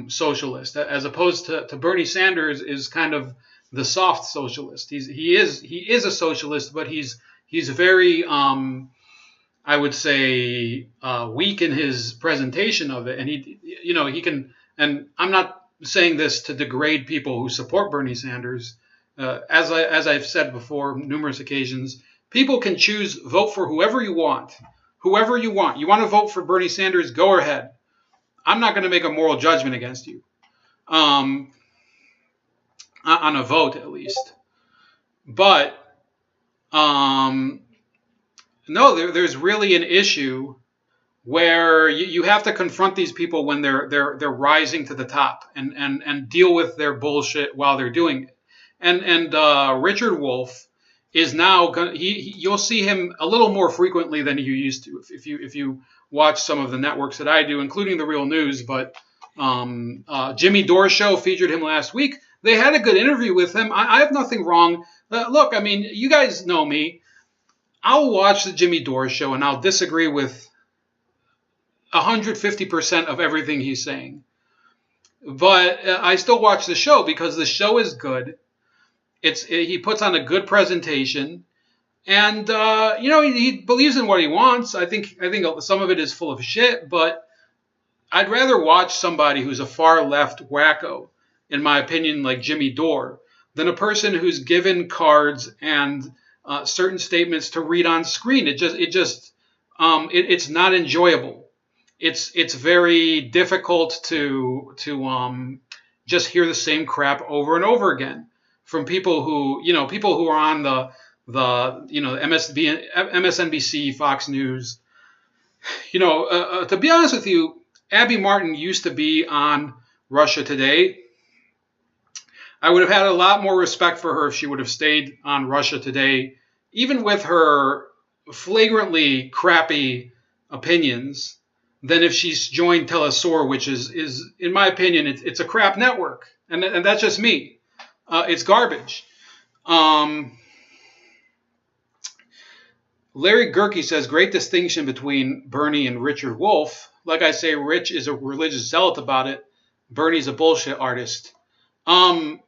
socialist, as opposed to Bernie Sanders is kind of the soft socialist. He is a socialist, but he's very I would say weak in his presentation of it, and he can. And I'm not saying this to degrade people who support Bernie Sanders. As I've said before numerous occasions, people can vote for whoever you want. Whoever you want. You want to vote for Bernie Sanders? Go ahead. I'm not going to make a moral judgment against you, on a vote at least. But no, there's really an issue where you have to confront these people when they're rising to the top and deal with their bullshit while they're doing it. And Richard Wolff is now going. You'll see him a little more frequently than you used to if you watch some of the networks that I do, including the Real News. But Jimmy Dore show featured him last week. They had a good interview with him. I have nothing wrong. Look, I mean, you guys know me. I'll watch the Jimmy Dore show and I'll disagree with 150% of everything he's saying. But I still watch the show because the show is good. He puts on a good presentation, and he believes in what he wants. I think some of it is full of shit, but I'd rather watch somebody who's a far left wacko, in my opinion, like Jimmy Dore, than a person who's given cards and certain statements to read on screen. It's not enjoyable. It's very difficult to just hear the same crap over and over again from people who are on the MSNBC, Fox News. To be honest with you, Abby Martin used to be on Russia Today. I would have had a lot more respect for her if she would have stayed on Russia Today, even with her flagrantly crappy opinions, than if she's joined TeleSUR, which is in my opinion, it's a crap network, and that's just me. It's garbage. Larry Gerke says, great distinction between Bernie and Richard Wolff. Like I say, Rich is a religious zealot about it. Bernie's a bullshit artist. I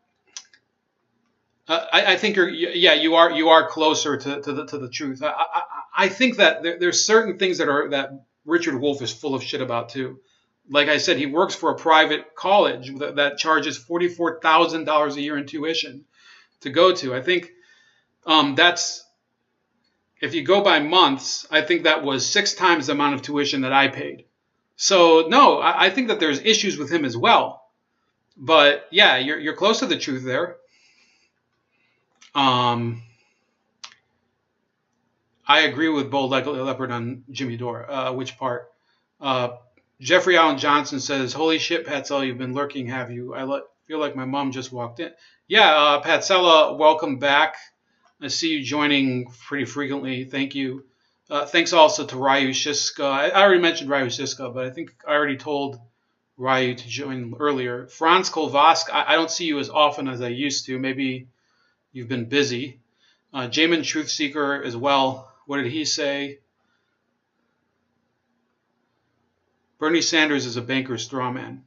think you are closer to the truth. I think that there's certain things that Richard Wolff is full of shit about too. Like I said, he works for a private college that charges $44,000 a year in tuition to go to. I think that's, if you go by months, I think that was 6 times the amount of tuition that I paid. So no, I think that there's issues with him as well. But yeah, you're close to the truth there. I agree with Bold Like a Leopard on Jimmy Dore. Which part? Jeffrey Allen Johnson says, holy shit, Patsella, you've been lurking, have you? Feel like my mom just walked in. Yeah, Patsella, welcome back. I see you joining pretty frequently. Thank you. Thanks also to Ryu Shiska. I already mentioned Ryu Shiska, but I think I already told Ryu to join earlier. Franz Kolvask, I don't see you as often as I used to. Maybe you've been busy. Jamin Truthseeker as well. What did he say? Bernie Sanders is a banker's straw man.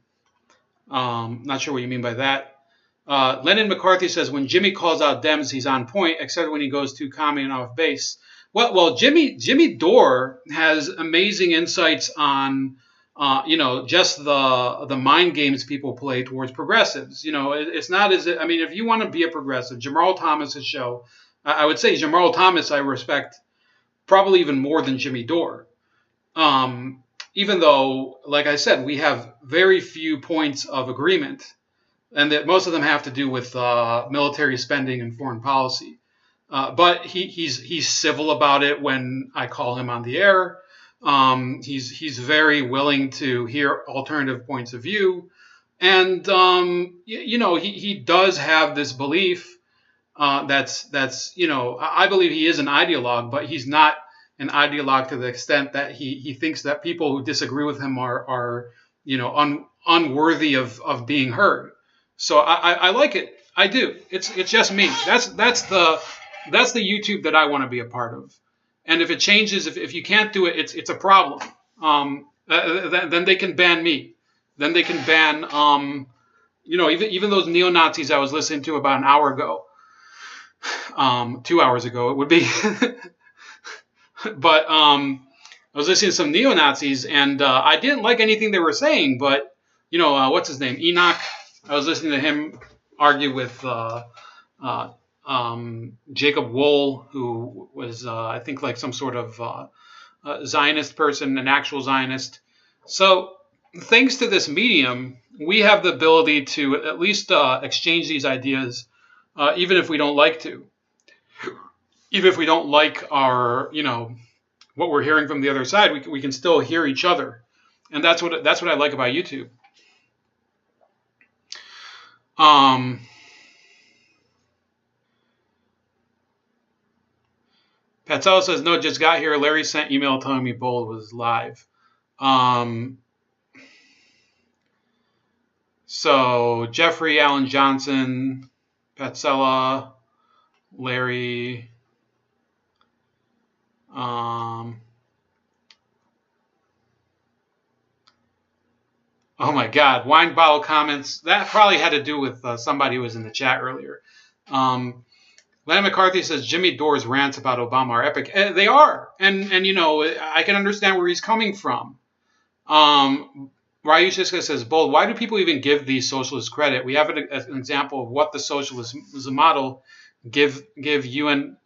Not sure what you mean by that. Lennon McCarthy says, when Jimmy calls out Dems, he's on point, except when he goes too commie and off base. Well, Jimmy Dore has amazing insights on, just the mind games people play towards progressives. It's not as I mean, if you want to be a progressive, Jamarl Thomas's show, I would say Jamarl Thomas I respect probably even more than Jimmy Dore. Even though, like I said, we have very few points of agreement, and that most of them have to do with military spending and foreign policy. But he's civil about it when I call him on the air. He's very willing to hear alternative points of view, and he does have this belief that's I believe he is an ideologue, but he's not an ideologue to the extent that he thinks that people who disagree with him are unworthy of being heard. So I like it. I do. It's just me. That's the YouTube that I want to be a part of. And if it changes, if you can't do it, it's a problem. Then they can ban me. Then they can ban even those neo-Nazis I was listening to about an hour ago. 2 hours ago it would be. But I was listening to some neo-Nazis, and I didn't like anything they were saying, but, what's his name? Enoch. I was listening to him argue with Jacob Wohl, who was, I think, like some sort of Zionist person, an actual Zionist. So thanks to this medium, we have the ability to at least exchange these ideas, even if we don't like to. Even if we don't like our, what we're hearing from the other side, we can still hear each other, and that's what I like about YouTube. Patel says, no, just got here. Larry sent email telling me Bold was live. So Jeffrey, Allen Johnson, Patzella, Larry, oh my God, wine bottle comments. That probably had to do with somebody who was in the chat earlier. Len McCarthy says Jimmy Dore's rants about Obama are epic. They are, and you know, I can understand where he's coming from. Ryushka says, Bold, why do people even give these socialists credit? We have an example of what the socialism model give you, and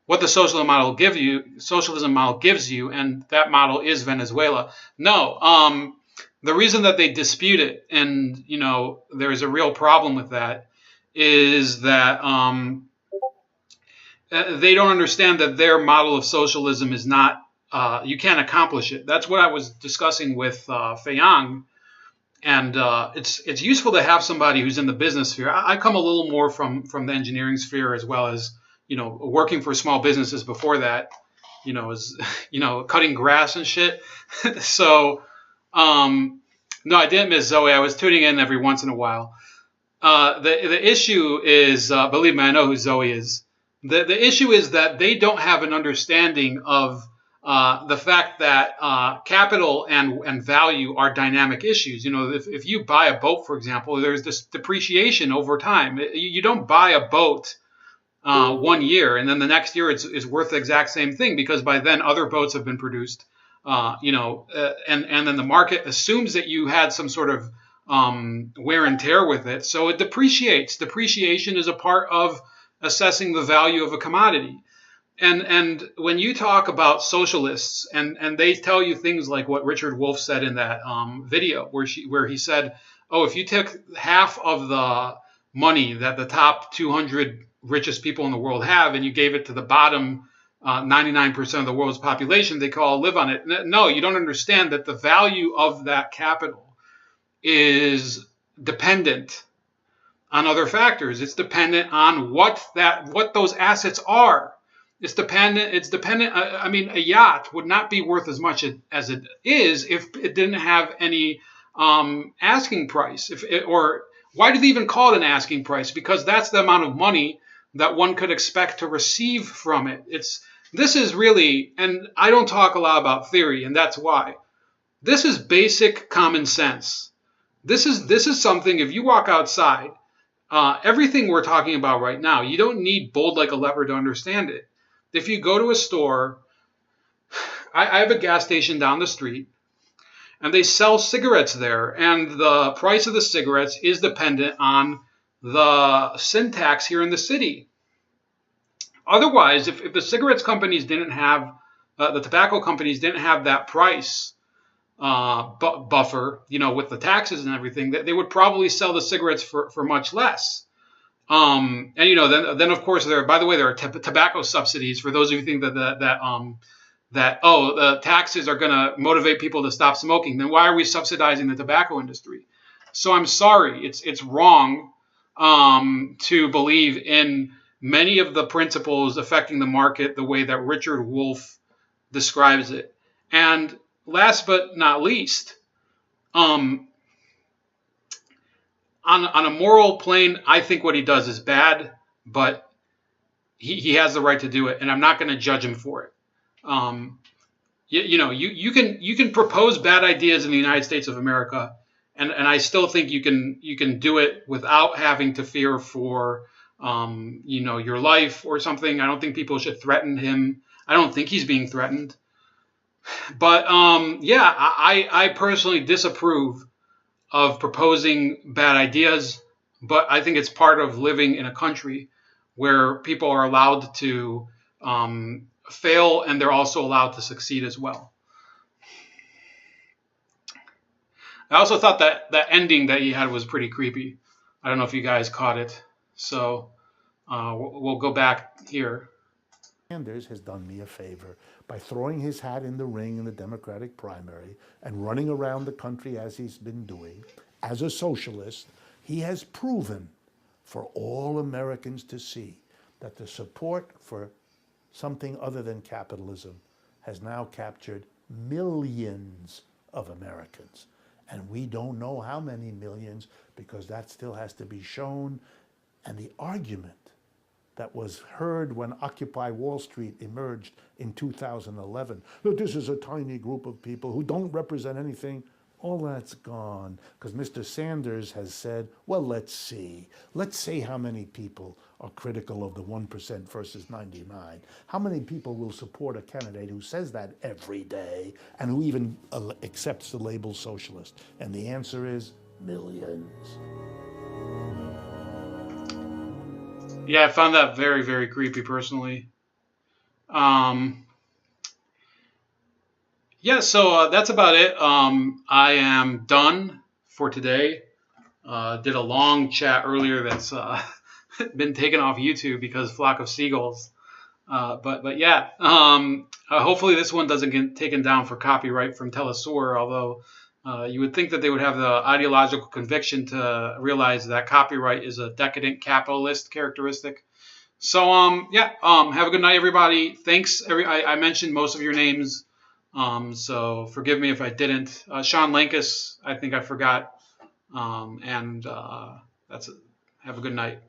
what the socialism model gives you, and that model is Venezuela. No, the reason that they dispute it, and you know, there's a real problem with that, is that they don't understand that their model of socialism is not. You can't accomplish it. That's what I was discussing with Feiyang, and it's useful to have somebody who's in the business sphere. I come a little more from the engineering sphere, as well as, you know, working for small businesses before that. You know, as you know, cutting grass and shit. So no, I didn't miss Zoe. I was tuning in every once in a while. The issue is, believe me, I know who Zoe is. The issue is that they don't have an understanding of the fact that capital and value are dynamic issues. You know, if you buy a boat, for example, there's this depreciation over time. You don't buy a boat 1 year and then the next year it's worth the exact same thing, because by then other boats have been produced. You know, and then the market assumes that you had some sort of wear and tear with it, so it depreciates. Depreciation is a part of assessing the value of a commodity. And when you talk about socialists and they tell you things like what Richard Wolff said in that video, where he said, oh, if you took half of the money that the top 200 richest people in the world have and you gave it to the bottom 99% of the world's population, they could all live on it. No, you don't understand that the value of that capital is dependent on other factors. It's dependent on what those assets are. It's dependent. I mean, a yacht would not be worth as much as it is if it didn't have any asking price. Or why do they even call it an asking price? Because that's the amount of money that one could expect to receive from it. This is really, and I don't talk a lot about theory, and that's why. This is basic common sense. This is something, if you walk outside, everything we're talking about right now, you don't need Bold like a leopard to understand it. If you go to a store, I have a gas station down the street, and they sell cigarettes there, and the price of the cigarettes is dependent on the sin tax here in the city. Otherwise, if the cigarettes companies didn't have, the tobacco companies didn't have that price buffer, you know, with the taxes and everything, that they would probably sell the cigarettes for much less. And you know, then of course there are tobacco subsidies for those of you who think that the taxes are going to motivate people to stop smoking. Then why are we subsidizing the tobacco industry? So I'm sorry, it's wrong to believe in many of the principles affecting the market the way that Richard Wolff describes it. And last but not least, on a moral plane, I think what he does is bad, but he has the right to do it, and I'm not going to judge him for it. You can propose bad ideas in the United States of America, and I still think you can do it without having to fear for your life or something. I don't think people should threaten him. I don't think he's being threatened. But I personally disapprove of proposing bad ideas, but I think it's part of living in a country where people are allowed to fail, and they're also allowed to succeed as well. I also thought that ending that he had was pretty creepy. I don't know if you guys caught it. So we'll go back here. Sanders has done me a favor by throwing his hat in the ring in the Democratic primary and running around the country as he's been doing. As a socialist, he has proven for all Americans to see that the support for something other than capitalism has now captured millions of Americans. And we don't know how many millions, because that still has to be shown. And the argument that was heard when Occupy Wall Street emerged in 2011, that this is a tiny group of people who don't represent anything, all that's gone, because Mr. Sanders has said, well, let's see. Let's see how many people are critical of the 1% versus 99. How many people will support a candidate who says that every day and who even accepts the label socialist? And the answer is millions. Yeah, I found that very, very creepy personally. Yeah, so that's about it. I am done for today. Did a long chat earlier that's been taken off YouTube because Flock of Seagulls. But yeah, hopefully this one doesn't get taken down for copyright from TeleSUR, although you would think that they would have the ideological conviction to realize that copyright is a decadent capitalist characteristic. So yeah, have a good night, everybody. Thanks. I mentioned most of your names, so forgive me if I didn't. Sean Lankus, I think I forgot. And that's it. Have a good night.